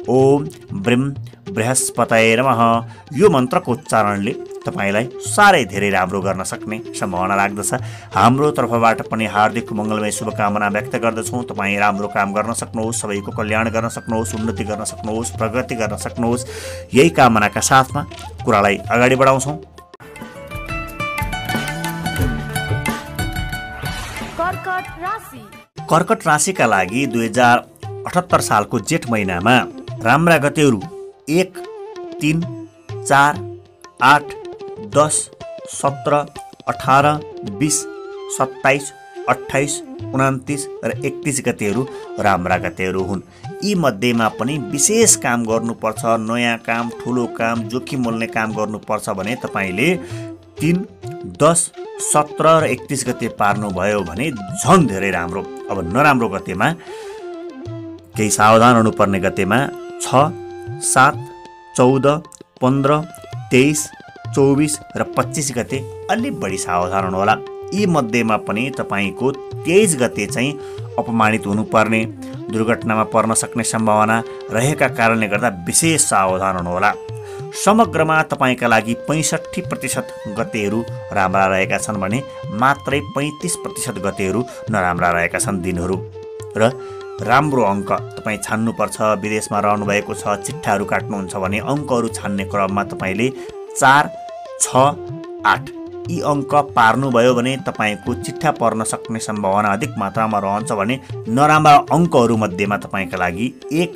ओम ब्रह्म बृहस्पतये नमः। यो मन्त्रको उच्चारणले तपाईलाई साह्रै धेरै राम्रो गर्न सक्ने सम्भावना लाग्दछ। हाम्रो तर्फबाट पनि हार्दिक मङ्गलमय शुभकामना व्यक्त गर्दछौँ। तपाईँ राम्रो काम गर्न सक्नुहोस्, सबैको कल्याण गर्न सक्नुहोस्, उन्नति गर्न सक्नुहोस्, प्रगति गर्न सक्नुहोस्। यही कामनाका साथमा कुरालाई अगाडि बढाउँछौँ। कर्कट राशि। कर्कट राशिका लागि 2078 सालको जेठ महिनामा राम्रा गतेहरू 1, 3, 4, 8, 10, 17, 18, 20, 27, 28, 29 र 31 गतेहरू राम्रा गतेहरू हुन्। यी मध्येमा पनि विशेष काम गर्नुपर्छ, नयाँ काम, ठुलो काम, जोखिम मोल्ने काम गर्नुपर्छ भने तपाईँले 3, 10, 17 र 31 गते पार्नुभयो भने झन् धेरै राम्रो। अब नराम्रो गतेमा केही सावधान हुनुपर्ने गतेमा 6, 7, 14, 15, 23, 24 र 25 गते अलि बढी सावधान हुनुहोला। यी मध्येमा पनि तपाईँको 23 गते चाहिँ अपमानित हुनुपर्ने, दुर्घटनामा पर्न सक्ने सम्भावना रहेका कारणले गर्दा विशेष सावधान हुनुहोला। समग्रमा तपाईँका लागि 65% गतेहरू राम्रा रहेका छन् भने मात्रै 35% गतेहरू नराम्रा रहेका छन् दिनहरू। र राम्रो अङ्क तपाईँ छान्नुपर्छ। विदेशमा रहनुभएको छ, चिट्ठाहरू काट्नुहुन्छ भने अङ्कहरू छान्ने क्रममा तपाईँले 4, 6, 8 यी अङ्क पार्नुभयो भने तपाईँको चिट्ठा पर्न सक्ने सम्भावना अधिक मात्रामा रहन्छ भने नराम्रा अङ्कहरू मध्येमा तपाईँका लागि 1,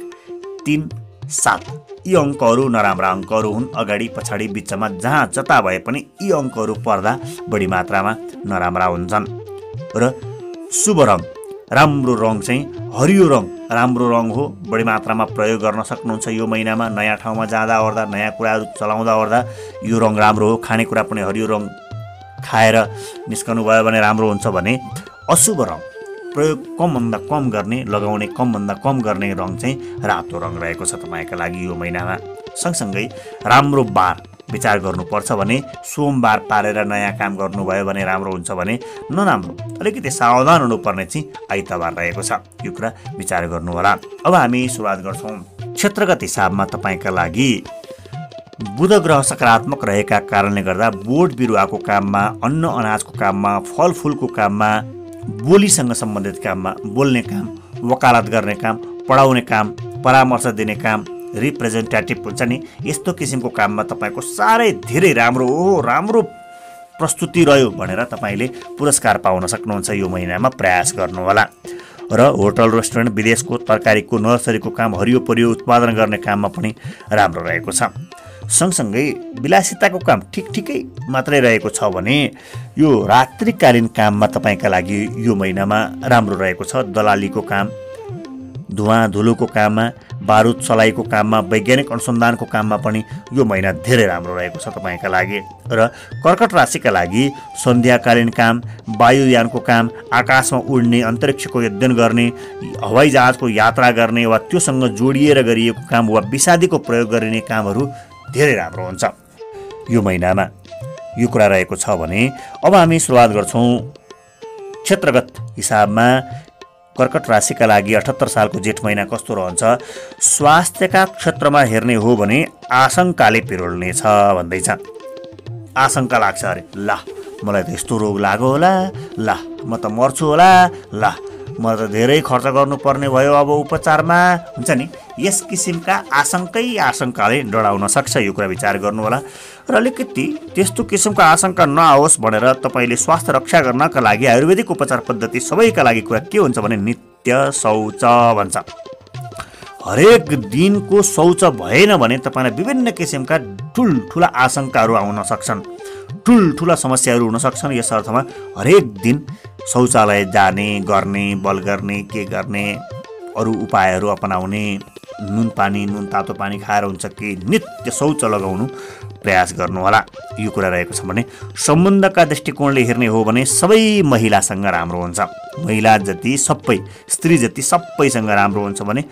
3, 7 यी अङ्कहरू नराम्रा अङ्कहरू हुन्। अगाडि पछाडि बिचमा जहाँ जता भए पनि यी अङ्कहरू पर्दा बढी मात्रामा नराम्रा हुन्छन्। र शुभ रङ, राम्रो रङ चाहिँ हरियो रङ राम्रो रङ हो। बढी मात्रामा प्रयोग गर्न सक्नुहुन्छ यो महिनामा। नयाँ ठाउँमा जाँदा ओर्दा, नयाँ कुराहरू चलाउँदा ओर्दा यो रङ राम्रो हो। खानेकुरा पनि हरियो रङ खाएर निस्कनु भयो भने राम्रो हुन्छ भने अशुभ रङ प्रयोग कमभन्दा कम गर्ने, लगाउने कमभन्दा कम गर्ने रङ चाहिँ रातो रङ रहेको छ तपाईँका लागि यो महिनामा। सँगसँगै राम्रो बार विचार गर्नुपर्छ भने सोमबार पारेर नयाँ काम गर्नुभयो भने राम्रो हुन्छ भने नराम्रो अलिकति सावधान हुनुपर्ने चाहिँ आइतबार रहेको छ। यो कुरा विचार गर्नु होला। अब हामी सुरुवात गर्छौँ क्षेत्रगत हिसाबमा तपाईँका लागि बुध ग्रह सकारात्मक रहेका कारणले गर्दा बोट बिरुवाको काममा, अन्न अनाजको काममा, फलफुलको काममा, बोलीसँग सम्बन्धित काममा, बोल्ने काम, वकालत गर्ने काम, पढाउने काम, परामर्श दिने काम, रिप्रेजेन्टेटिभ हुन्छ नि, यस्तो किसिमको काममा तपाईँको साह्रै धेरै राम्रो हो। राम्रो प्रस्तुति रह्यो भनेर तपाईँले पुरस्कार पाउन सक्नुहुन्छ यो महिनामा। प्रयास गर्नुहोला। र होटल, रेस्टुरेन्ट, विदेशको तरकारीको, नर्सरीको काम, हरियो परियो उत्पादन गर्ने काममा पनि राम्रो रहेको छ। सँगसँगै विलासिताको काम ठिकै मात्रै रहेको छ भने यो रात्रिकालीन काममा तपाईँका लागि यो महिनामा राम्रो रहेको छ। दलालीको काम, धुवाँ धुलोको काममा, बारुद सलाइको काममा, वैज्ञानिक अनुसन्धानको काममा पनि यो महिना धेरै राम्रो रहेको छ तपाईँका लागि। र कर्कट राशिका लागि सन्ध्याकालीन काम, वायुयानको काम, आकाशमा उड्ने, अन्तरिक्षको अध्ययन गर्ने, हवाईजहाजको यात्रा गर्ने वा त्योसँग जोडिएर गरिएको काम वा विषादीको प्रयोग गरिने कामहरू धेरै राम्रो हुन्छ यो महिनामा। यो कुरा रहेको छ भने अब हामी सुरुवात गर्छौँ क्षेत्रगत हिसाबमा कर्कट राशिका लागि 78 सालको जेठ महिना कस्तो रहन्छ। स्वास्थ्यका क्षेत्रमा हेर्ने हो भने आशंकाले पिरोल्नेछ भन्दैछ। आशंका लाग्छ, अरे ल मलाई त यस्तो रोग लाग्यो होला, ल म त मर्छु होला, ल मलाई त धेरै खर्च गर्नुपर्ने भयो अब उपचारमा, हुन्छ नि। यस किसिमका आशंकाले डराउन सक्छ। यो कुरा विचार गर्नु होला। र अलिकति त्यस्तो किसिमको आशंका नआओस् भनेर तपाईँले स्वास्थ्य रक्षा गर्नका लागि आयुर्वेदिक उपचार पद्धति सबैका लागि कुरा के हुन्छ भने नित्य शौच भन्छ। हरेक दिनको शौच भएन भने तपाईँलाई विभिन्न किसिमका ठुल्ठुला आशंकाहरू आउन सक्छन्, ठुल्ठुला समस्याहरू हुन सक्छन्। यस अर्थमा हरेक दिन शौचालय जाने, गर्ने, बल गर्ने, के गर्ने, अरू उपायहरू अपनाउने, नुन तातो पानी खाएर हुन्छ कि नित्य शौच लगाउनु प्रयास गर्नुहोला। यो कुरा रहेको छ भने सम्बन्धका दृष्टिकोणले हेर्ने हो भने सबै महिलासँग राम्रो हुन्छ। महिला जति सबै, स्त्री जति सबैसँग राम्रो हुन्छ भने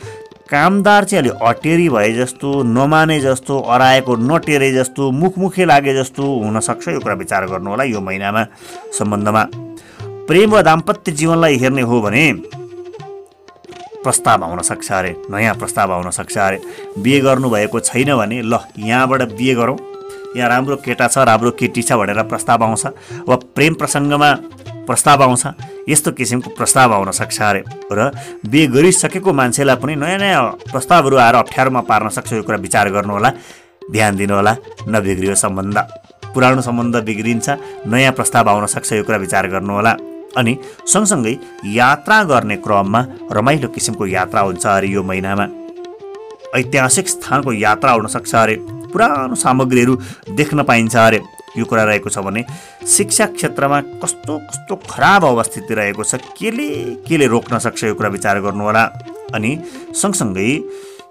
कामदार चाहिँ अलि अटेरी भए जस्तो, नमाने जस्तो, अराएको नटेरे जस्तो, मुखमुखे लागे जस्तो हुनसक्छ। यो कुरा विचार गर्नुहोला यो महिनामा सम्बन्धमा। प्रेम वा दाम्पत्य जीवनलाई हेर्ने हो भने प्रस्ताव आउन सक्छ अरे, नयाँ प्रस्ताव आउन सक्छ अरे। बिहे गर्नुभएको छैन भने ल यहाँबाट बिहे गरौँ, यहाँ राम्रो केटा छ, राम्रो केटी छ भनेर प्रस्ताव आउँछ, वा प्रेम प्रसङ्गमा प्रस्ताव आउँछ, यस्तो किसिमको प्रस्ताव आउन सक्छ अरे। र बिहे गरिसकेको मान्छेलाई पनि नयाँ नयाँ प्रस्तावहरू आएर अप्ठ्यारोमा पार्न सक्छ। यो कुरा विचार गर्नुहोला, ध्यान दिनुहोला। नबिग्रियो सम्बन्ध, पुरानो सम्बन्ध बिग्रिन्छ, नयाँ प्रस्ताव आउन सक्छ, यो कुरा विचार गर्नुहोला। अनि सँगसँगै यात्रा गर्ने क्रममा रमाइलो किसिमको यात्रा हुन्छ अरे यो महिनामा। ऐतिहासिक स्थानको यात्रा हुन सक्छ अरे, पुरानो सामग्रीहरू देख्न पाइन्छ अरे। यो कुरा रहेको छ भने शिक्षा क्षेत्रमा कस्तो कस्तो खराब अवस्थिति रहेको छ, केले रोक्न सक्छ, यो कुरा विचार गर्नुहोला। अनि सँगसँगै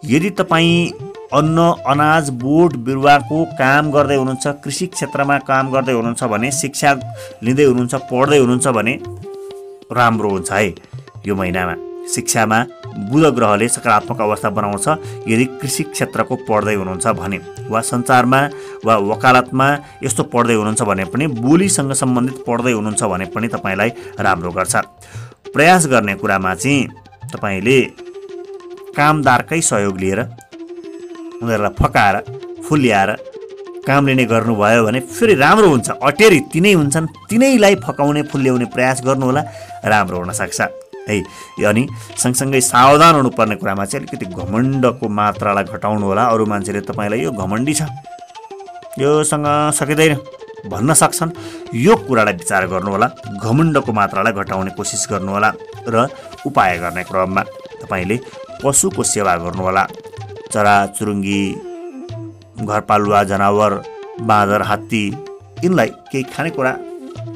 यदि तपाईँ अन्न अनाज बोट बिरुवाको काम गर्दै हुनुहुन्छ, कृषि क्षेत्रमा काम गर्दै हुनुहुन्छ भने, शिक्षा लिँदै हुनुहुन्छ, पढ्दै हुनुहुन्छ भने राम्रो हुन्छ है यो महिनामा। शिक्षामा बुध ग्रहले सकारात्मक अवस्था बनाउँछ यदि कृषि क्षेत्रको पढ्दै हुनुहुन्छ भने, वा सञ्चारमा वा वकालतमा यस्तो पढ्दै हुनुहुन्छ भने पनि, बोलीसँग सम्बन्धित पढ्दै हुनुहुन्छ भने पनि तपाईँलाई राम्रो गर्छ। प्रयास गर्ने कुरामा चाहिँ तपाईँले कामदारकै सहयोग लिएर उनीहरूलाई फकाएर फुल्याएर काम लिने गर्नुभयो भने फेरि राम्रो हुन्छ। अटेरी तिनै हुन्छन्, तिनैलाई फकाउने फुल्याउने प्रयास गर्नुहोला, राम्रो हुनसक्छ है। अनि सँगसँगै सावधान हुनुपर्ने कुरामा चाहिँ अलिकति घमण्डको मात्रालाई घटाउनु होला। अरू मान्छेले तपाईँलाई यो घमण्डी छ, योसँग सकिँदैन भन्न सक्छन्, यो कुरालाई विचार गर्नुहोला। घमण्डको मात्रालाई घटाउने कोसिस गर्नुहोला। र उपाय गर्ने क्रममा तपाईँले पशुको सेवा गर्नुहोला। चराचुरुङ्गी, घरपालुवा जनावर, बाँदर, हात्ती, यिनलाई केही खानेकुरा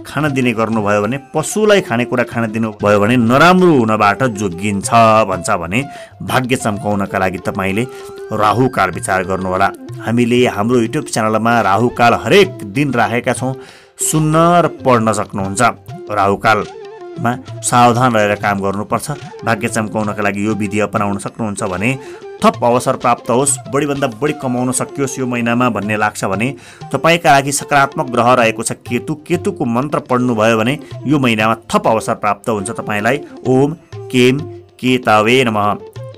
खान दिने गर्नुभयो भने, पशुलाई खानेकुरा खान दिनुभयो भने नराम्रो हुनबाट जोगिन्छ भन्छ भने भाग्य चम्काउनका लागि तपाईँले राहुकाल विचार गर्नुहोला। हामीले हाम्रो युट्युब च्यानलमा राहुकाल हरेक दिन राखेका छौँ, सुन्न र पढ्न सक्नुहुन्छ। राहुकालमा सावधान रहेर काम गर्नुपर्छ। भाग्य चम्काउनका लागि यो विधि अपनाउन सक्नुहुन्छ भने थप अवसर प्राप्त होस्, बढीभन्दा बढी कमाउन सकियोस् यो महिनामा भन्ने लाग्छ भने तपाईँका लागि सकारात्मक ग्रह रहेको छ केतुको मन्त्र पढ्नुभयो भने यो महिनामा थप अवसर प्राप्त हुन्छ तपाईँलाई। ओम केम केतवे नमः,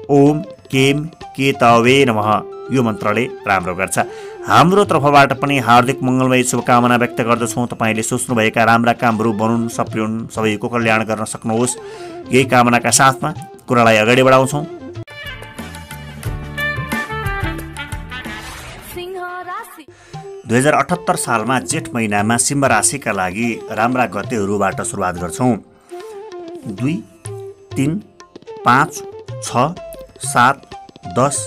ओम केम केतवे नमः, यो मन्त्रले राम्रो गर्छ। हाम्रो तर्फबाट पनि हार्दिक मङ्गलमय शुभकामना व्यक्त गर्दछौँ। तपाईँले सोच्नुभएका राम्रा कामहरू बनुन्, सप्रिउन्, सबैको कल्याण गर्न सक्नुहोस्, यही कामनाका साथमा कुरालाई अगाडि बढाउँछौँ। 2078 सालमा जेठ महिनामा सिंह राशिका लागि राम्रा गतेहरूबाट सुरुवात गर्छौँ। 2, 3, 5, 6, 7, 10,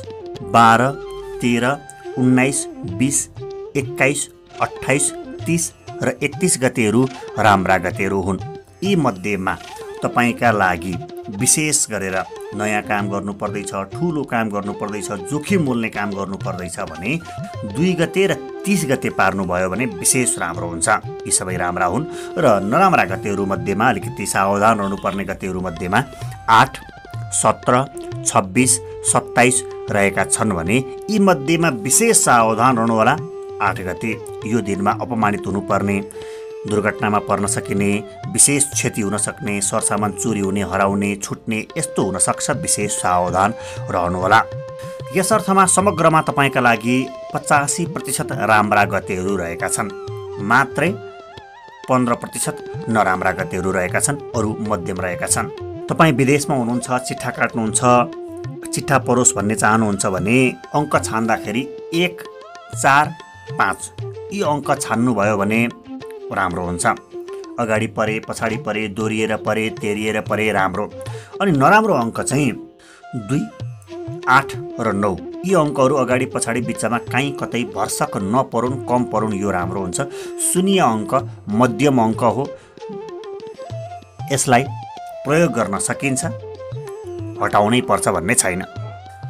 12, 13, 19, 20, 21, 28, 30 र 31 गतेहरू राम्रा गतेहरू हुन्। यी मध्येमा तपाईँका लागि विशेष गरेर नयाँ काम गर्नुपर्दैछ, ठुलो काम गर्नुपर्दैछ, जोखिम मोल्ने काम गर्नुपर्दैछ भने 2 गते र 30 गते पार्नुभयो भने विशेष राम्रो हुन्छ। यी सबै राम्रा हुन्। र नराम्रा गतेहरू मध्येमा अलिकति सावधान रहनुपर्ने गतेहरू मध्येमा 8, 17, 26, 27 रहेका छन् भने यी मध्येमा विशेष सावधान रहनुहोला। 8 गते यो दिनमा अपमानित हुनुपर्ने, दुर्घटनामा पर्न सकिने, विशेष क्षति हुन सक्ने, सरसामान चोरी हुने, हराउने, छुट्ने, यस्तो हुन सक्छ। विशेष सावधान रहनुहोला। यस अर्थमा समग्रमा तपाईँका लागि 85% राम्रा गतेहरू रहेका छन्, मात्रै 15% नराम्रा गतेहरू रहेका छन्, अरू मध्यम रहेका छन्। तपाईँ विदेशमा हुनुहुन्छ, चिट्ठा काट्नुहुन्छ, चिट्ठा परोस् भन्ने चाहनुहुन्छ भने अङ्क छान्दाखेरि 1, 4, 5 यी अङ्क छान्नुभयो भने राम्रो हुन्छ। अगाडि परे, पछाडि परे, दोहोरिएर परे, तेरिएर परे राम्रो। अनि नराम्रो अङ्क चाहिँ 2, 8 र 9 यी अङ्कहरू अगाडि पछाडि बिचमा काहीँ कतै भर्सक नपरुन्, कम परुन्, यो राम्रो हुन्छ। शून्य अङ्क मध्यम अङ्क हो, यसलाई प्रयोग गर्न सकिन्छ, हटाउनै पर्छ भन्ने छैन।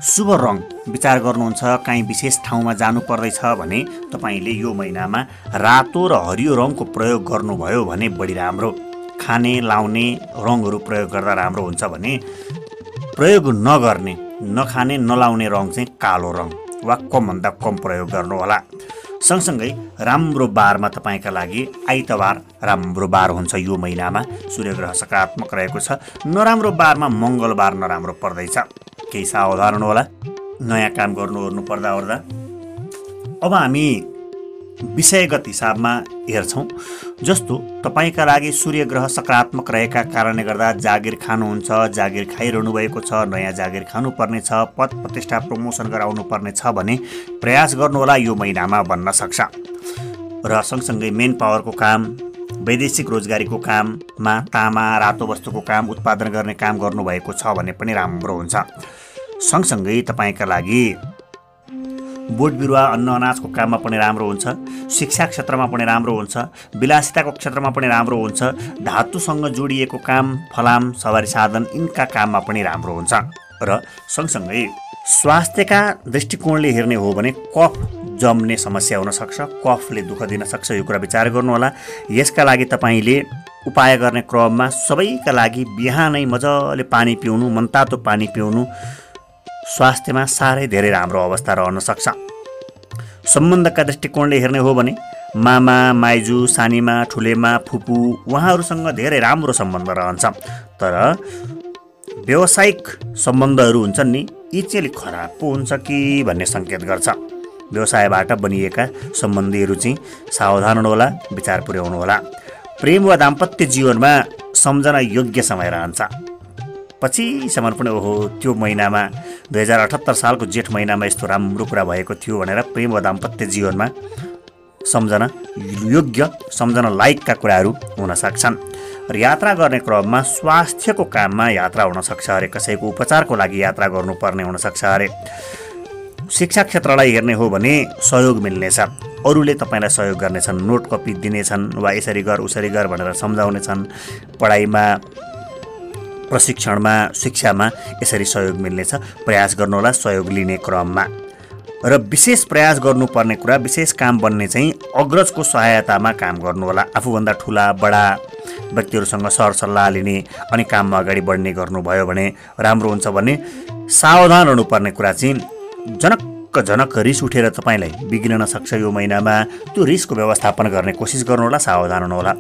शुभ रङ विचार गर्नुहुन्छ, काहीँ विशेष ठाउँमा जानु पर्दैछ भने तपाईँले यो महिनामा रातो र हरियो रङको प्रयोग गर्नुभयो भने बढी राम्रो। खाने लाउने रङहरू प्रयोग गर्दा राम्रो हुन्छ भने प्रयोग नगर्ने, नखाने, नलाउने रङ चाहिँ कालो रङ वा कमभन्दा कम प्रयोग गर्नुहोला। सँगसँगै राम्रो बारमा तपाईँका लागि आइतबार राम्रो बार हुन्छ यो महिनामा। सूर्यग्रह सकारात्मक रहेको छ। नराम्रो बारमा मङ्गलबार नराम्रो पर्दैछ, केही सावधान हुनुहोला नयाँ काम गर्नु पर्दा ओर्दा। अब हामी विषयगत हिसाबमा हेर्छौँ, जस्तो तपाईँका लागि सूर्य ग्रह सकारात्मक रहेका कारणले गर्दा जागिर खानुहुन्छ, जागिर खाइरहनु भएको छ, नयाँ जागिर खानुपर्ने छ, पद प्रतिष्ठा प्रमोसन गराउनु पर्ने छ भने प्रयास गर्नुहोला, यो महिनामा बन्न सक्छ। र सँगसँगै मेन पावरको काम, वैदेशिक रोजगारीको काममा तामा रातो वस्तुको काम, उत्पादन गर्ने काम गर्नुभएको छ भने पनि राम्रो हुन्छ। सँगसँगै तपाईँका लागि बोट बिरुवा अन्न अनाजको काममा पनि राम्रो हुन्छ, शिक्षा क्षेत्रमा पनि राम्रो हुन्छ, विलासिताको क्षेत्रमा पनि राम्रो हुन्छ, धातुसँग जोडिएको काम, फलाम सवारी साधन यिनका काममा पनि राम्रो हुन्छ। र सँगसँगै स्वास्थ्यका दृष्टिकोणले हेर्ने हो भने कफ जम्ने समस्या हुनसक्छ, कफले दुःख दिन सक्छ, यो कुरा विचार गर्नुहोला। यसका लागि तपाईँले उपाय गर्ने क्रममा सबैका लागि बिहानै मजाले पानी पिउनु, मनतातो पानी पिउनु स्वास्थ्यमा साह्रै धेरै राम्रो अवस्था रहन सक्छ। सम्बन्धका दृष्टिकोणले हेर्ने हो भने मामा माइजू, सानीमा, ठुलेमा, फुपू उहाँहरूसँग धेरै राम्रो सम्बन्ध रहन्छ। तर व्यावसायिक सम्बन्धहरू हुन्छन् नि, यी चाहिँ अलिक खराब पो हुन्छ कि भन्ने सङ्केत गर्छ। व्यवसायबाट बनिएका सम्बन्धीहरू चाहिँ सावधान हुनुहोला, विचार पुर्याउनु होला। प्रेम वा दाम्पत्य जीवनमा सम्झना योग्य समय रहन्छ। पछिसम्म पनि ओहो त्यो महिनामा 2078 सालको जेठ महिनामा यस्तो राम्रो कुरा भएको थियो भनेर प्रेम वा दाम्पत्य जीवनमा सम्झना योग्य, सम्झना लायकका कुराहरू हुन सक्छन्। र यात्रा गर्ने क्रममा स्वास्थ्यको काममा यात्रा हुनसक्छ अरे, कसैको उपचारको लागि यात्रा गर्नुपर्ने हुनसक्छ अरे। शिक्षा क्षेत्रलाई हेर्ने हो भने सहयोग मिल्नेछ, अरूले तपाईँलाई सहयोग गर्नेछन्, नोट कपी दिनेछन् वा यसरी गर उसरी गर भनेर सम्झाउनेछन्। पढाइमा, प्रशिक्षणमा, शिक्षामा यसरी सहयोग मिल्नेछ, प्रयास गर्नुहोला सहयोग लिने क्रममा। र विशेष प्रयास गर्नुपर्ने कुरा, विशेष काम बन्ने चाहिँ अग्रजको सहायतामा काम गर्नुहोला। आफूभन्दा ठुला बडा व्यक्तिहरूसँग सरसल्लाह लिने अनि काममा अगाडि बढ्ने गर्नुभयो भने राम्रो हुन्छ। भने सावधान रहनुपर्ने कुरा चाहिँ जनक रिस उठेर तपाईँलाई बिग्रिन सक्छ यो महिनामा, त्यो रिसको व्यवस्थापन गर्ने कोसिस गर्नुहोला, सावधान हुनुहोला।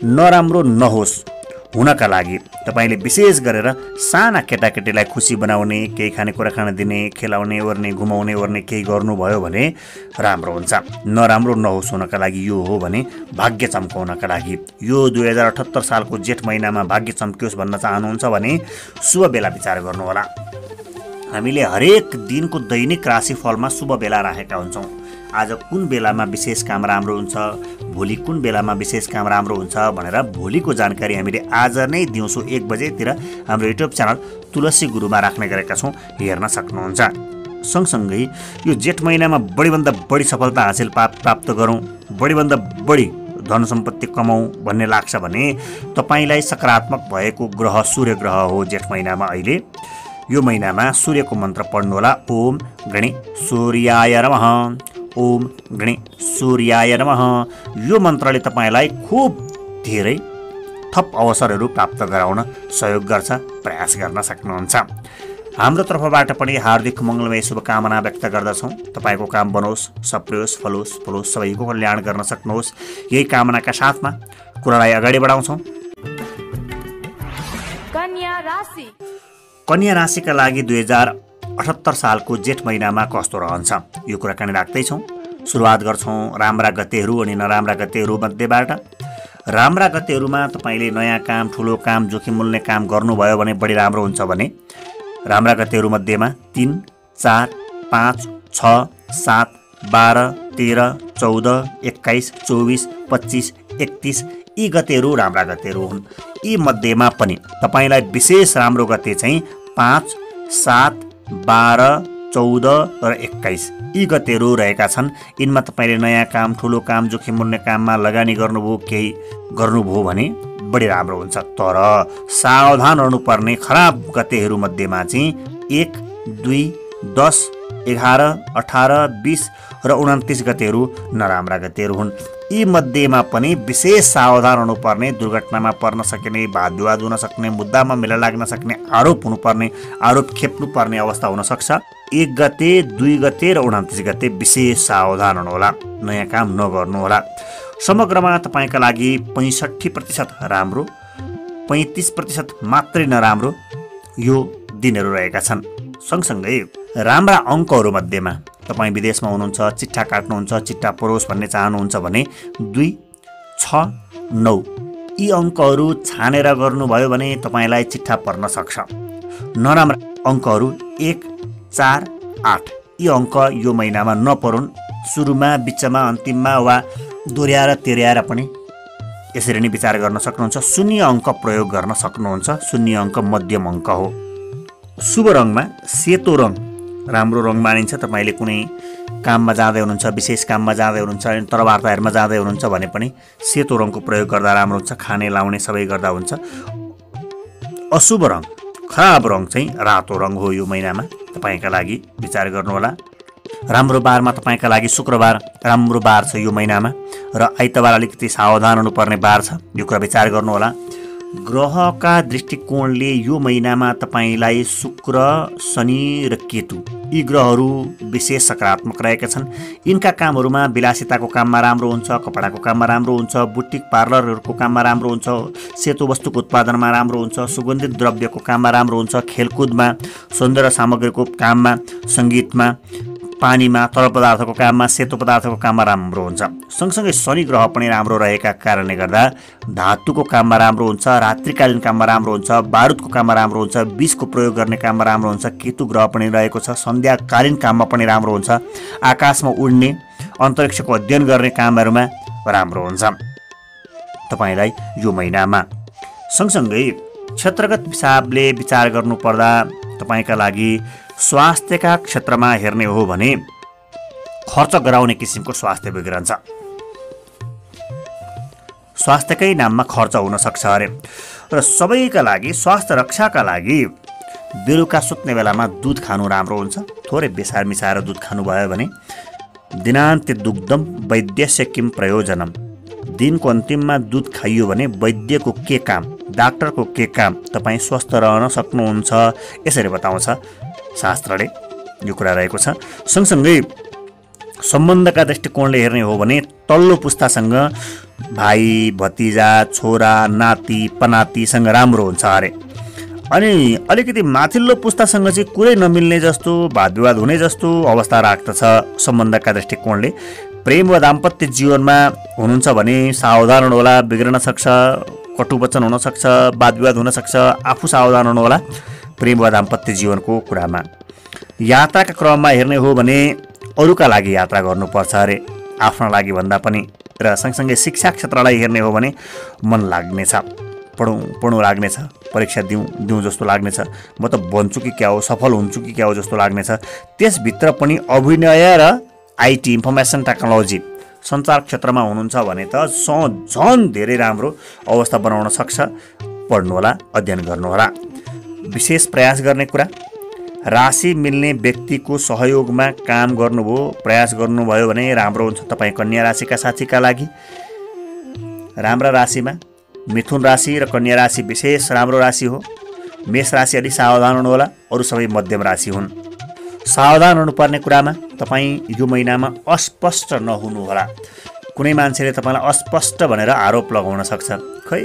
नराम्रो नहोस् हुनका लागि तपाईँले विशेष गरेर साना केटाकेटीलाई खुसी बनाउने, केही खानेकुरा खान दिने, खेलाउने ओर्ने, घुमाउने ओर्ने केही गर्नुभयो भने राम्रो हुन्छ। नराम्रो नहोस् हुनका लागि यो हो भने भाग्य चम्काउनका लागि यो 2078 सालको जेठ महिनामा भाग्य चम्कियोस् भन्न चाहनुहुन्छ भने शुभ बेला विचार गर्नुहोला। हामीले हरेक दिनको दैनिक राशिफलमा शुभ बेला राखेका हुन्छौँ। आज कुन बेलामा विशेष काम राम्रो हुन्छ, भोलि कुन बेलामा विशेष काम राम्रो हुन्छ भनेर भोलिको जानकारी हामीले आज नै दिउँसो 1 बजेतिर हाम्रो युट्युब च्यानल तुलसी गुरुमा राख्ने गरेका छौँ, हेर्न सक्नुहुन्छ। सँगसँगै यो जेठ महिनामा बढीभन्दा बढी सफलता हासिल प्राप्त गरौँ, बढीभन्दा बढी धन सम्पत्ति कमाउँ भन्ने लाग्छ भने तपाईँलाई सकारात्मक भएको ग्रह सूर्य ग्रह हो। जेठ महिनामा अहिले यो महिनामा सूर्यको मन्त्र पढ्नुहोला। ओम गणे सूर्याय नमः, ओम गणे सूर्याय नमः। यो मन्त्रले तपाईँलाई खुब धेरै थप अवसरहरू प्राप्त गराउन सहयोग गर्छ, प्रयास गर्न सक्नुहुन्छ। हाम्रो तर्फबाट पनि हार्दिक मङ्गलमय शुभकामना व्यक्त गर्दछौँ। तपाईँको काम बनोस्, सप्रियोस्, फलोस्, सबैको कल्याण गर्न सक्नुहोस्, यही कामनाका साथमा कुरालाई अगाडि बढाउँछौँ। कन्या राशि। कन्या राशिका लागि 2078 सालको जेठ महिनामा कस्तो रहन्छ यो कुराकानी राख्दैछौँ। सुरुवात गर्छौँ राम्रा गतेहरू अनि नराम्रा गतेहरू मध्येबाट। राम्रा गतेहरूमा तपाईँले नयाँ काम, ठुलो काम, जोखिम मूल्य काम गर्नुभयो भने बढी राम्रो हुन्छ भने राम्रा गतेहरू मध्येमा 3, 4, 5, 6, 7, 12, 13, 14, 21, 24, 25, 31 यी गतेहरू राम्रा गतेहरू हुन्। यी मध्येमा पनि तपाईँलाई विशेष राम्रो गते चाहिँ 5, 7, 12, 14 र 21 यी गतेहरू रहेका छन्। यिनमा तपाईँले नयाँ काम, ठुलो काम, जोखिम मूल्य काममा लगानी गर्नुभयो भने बढी राम्रो हुन्छ। तर सावधान रहनुपर्ने खराब गतेहरू मध्येमा चाहिँ 1, 2, 10, 11, 18, 20 र 29 गतेहरू नराम्रा गतेहरू हुन्। यी मध्येमा पनि विशेष सावधान हुनुपर्ने, दुर्घटनामा पर्न सक्ने, वाद विवाद हुन सक्ने, मुद्दामा मेला लाग्न सक्ने, आरोप हुनुपर्ने, आरोप खेप्नुपर्ने अवस्था हुनसक्छ। 1 गते, 2 गते र 29 गते विशेष सावधान हुनुहोला, नयाँ काम नगर्नुहोला। समग्रमा तपाईँका लागि 65% राम्रो, 35% मात्रै नराम्रो यो दिनहरू रहेका छन्। सँगसँगै राम्रा अङ्कहरू मध्येमा तपाईँ विदेशमा हुनुहुन्छ, चिट्ठा काट्नुहुन्छ, चिट्ठा परोस् भन्ने चाहनुहुन्छ भने 2, 6, 9 यी अङ्कहरू छानेर गर्नुभयो भने तपाईँलाई चिट्ठा पर्न सक्छ। नराम्रा अङ्कहरू 1, 4, 8 यी अङ्क यो महिनामा नपरुन्। सुरुमा, बिचमा, अन्तिममा वा दोहोऱ्याएर तेर्याएर पनि यसरी नै विचार गर्न सक्नुहुन्छ। शून्य अङ्क प्रयोग गर्न सक्नुहुन्छ। शून्य अङ्क मध्यम अङ्क हो। शुभ रङमा सेतो रङ राम्रो रङ मानिन्छ। तपाईँले कुनै काममा जाँदै हुनुहुन्छ, विशेष काममा जाँदै हुनुहुन्छ, तरवारताहरूमा जाँदै हुनुहुन्छ भने पनि सेतो रङको प्रयोग गर्दा राम्रो हुन्छ। खाने लाउने सबै गर्दा हुन्छ। अशुभ रङ, खराब रङ चाहिँ रातो रङ हो। यो महिनामा तपाईँका लागि विचार गर्नुहोला। राम्रो बारमा तपाईँका लागि शुक्रबार राम्रो बार छ यो महिनामा, र आइतबार अलिकति सावधान हुनुपर्ने बार छ। यो कुरा विचार गर्नुहोला। ग्रहका दृष्टिकोणले यो महिनामा तपाईँलाई शुक्र, शनि र केतु यी ग्रहहरू विशेष सकारात्मक रहेका छन्। यिनका कामहरूमा विलासिताको काममा राम्रो हुन्छ, कपडाको काममा राम्रो हुन्छ, बुटिक पार्लरहरूको काममा राम्रो हुन्छ, सेतो वस्तुको उत्पादनमा राम्रो हुन्छ, सुगन्धित द्रव्यको काममा राम्रो हुन्छ, खेलकुदमा, सौन्दर्य सामग्रीको काममा, सङ्गीतमा, पानीमा, तरल पदार्थको काममा, सेतो पदार्थको काममा राम्रो हुन्छ। सँगसँगै शनि ग्रह पनि राम्रो रहेका कारणले गर्दा धातुको काममा राम्रो हुन्छ, रात्रिकालीन काममा राम्रो हुन्छ, बारुदको काममा राम्रो हुन्छ, विषको प्रयोग गर्ने काममा राम्रो हुन्छ। केतु ग्रह पनि रहेको छ, सन्ध्याकालीन काममा पनि राम्रो हुन्छ, आकाशमा उड्ने, अन्तरिक्षको अध्ययन गर्ने कामहरूमा राम्रो हुन्छ तपाईँलाई यो महिनामा। सँगसँगै क्षेत्रगत हिसाबले विचार गर्नुपर्दा तपाईँका लागि स्वास्थ्यका क्षेत्रमा हेर्ने हो भने खर्च गराउने किसिमको स्वास्थ्य बिग्रन्छ। स्वास्थ्यकै नाममा खर्च हुन सक्छ अरे। र सबैका लागि स्वास्थ्य रक्षाका लागि बेलुका सुत्ने बेलामा दुध खानु राम्रो हुन्छ। थोरै बेसार मिसाएर दुध खानुभयो भने दिनान्त्य दुग्धम वैद्यस्य किम प्रयोजनम। दिनको अन्तिममा दुध खाइयो भने वैद्यको के काम, डाक्टरको के काम, तपाईँ स्वस्थ रहन सक्नुहुन्छ यसरी बताउँछ शास्त्रले। यो कुरा रहेको छ। सँगसँगै सम्बन्धका दृष्टिकोणले हेर्ने हो भने तल्लो पुस्तासँग भाइ, भतिजा, छोरा, नाति, पनातिसँग राम्रो हुन्छ अरे। अनि अलिकति माथिल्लो पुस्तासँग चाहिँ कुरै नमिल्ने जस्तो, वाद विवाद हुने जस्तो अवस्था राख्दछ सम्बन्धका दृष्टिकोणले। प्रेम वा दाम्पत्य जीवनमा हुनुहुन्छ भने सावधान हुनुहोला, बिग्रन सक्छ, कटुवचन हुन सक्छ, वाद विवाद हुन सक्छ। आफू सावधान हुनुहोला प्रेम वा दाम्पत्य जीवनको कुरामा। यात्राका क्रममा हेर्ने हो भने अरूका लागि यात्रा गर्नुपर्छ अरे, आफ्ना लागि भन्दा पनि। र सँगसँगै शिक्षा क्षेत्रलाई हेर्ने हो भने मन लाग्नेछ, पढौँ लाग्नेछ, परीक्षा दिउँ जस्तो लाग्नेछ, म त बन्छु कि क्या हो, सफल हुन्छु कि क्या हो जस्तो लाग्नेछ। त्यसभित्र पनि अभिनय र आइटी, इन्फर्मेसन टेक्नोलोजी, सञ्चार क्षेत्रमा हुनुहुन्छ भने त झन् धेरै राम्रो अवस्था बनाउन सक्छ। पढ्नुहोला, अध्ययन गर्नुहोला। विशेष प्रयास गर्ने कुरा, राशि मिल्ने व्यक्तिको सहयोगमा काम गर्नुभयो, प्रयास गर्नुभयो भने राम्रो हुन्छ तपाईँ कन्या राशिका साथीका लागि। राम्रा राशिमा मिथुन राशि र कन्या राशि विशेष राम्रो राशि हो। मेष राशि अलि सावधान हुनुहोला, अरू सबै मध्यम राशि हुन्। सावधान हुनुपर्ने कुरामा तपाईँ यो महिनामा अस्पष्ट नहुनुहोला। कुनै मान्छेले तपाईँलाई अस्पष्ट भनेर आरोप लगाउन सक्छ। खै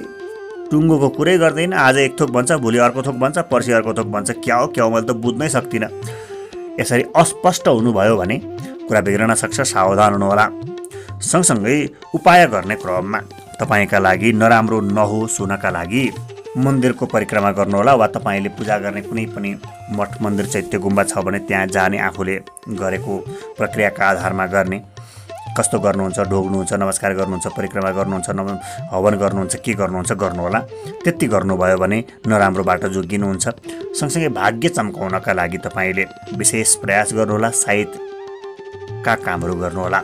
टुङ्गोको कुरै गर्दैन, आज एक थोक भन्छ, भोलि अर्को थोक भन्छ, पर्सि अर्को थोक भन्छ, क्या हो मैले त बुझ्नै सक्दिनँ। यसरी अस्पष्ट हुनुभयो भने कुरा बिग्रन सक्छ, सावधान हुनुहोला। सँगसँगै उपाय गर्ने क्रममा तपाईँका लागि नराम्रो नहोस् हुनका लागि मन्दिरको परिक्रमा गर्नुहोला, वा तपाईँले पूजा गर्ने कुनै पनि मठ, मन्दिर, चैत्य, गुम्बा छ भने त्यहाँ जाने, आफूले गरेको प्रक्रियाका आधारमा गर्ने। कस्तो गर्नुहुन्छ, ढोग्नुहुन्छ, नमस्कार गर्नुहुन्छ, परिक्रमा गर्नुहुन्छ, हवन गर्नुहुन्छ, के गर्नुहुन्छ गर्नुहोला। त्यति गर्नुभयो भने नराम्रो बाटो जोगिनुहुन्छ। सँगसँगै भाग्य चम्काउनका लागि तपाईँले विशेष प्रयास गर्नुहोला। साहित्यका कामहरू गर्नुहोला।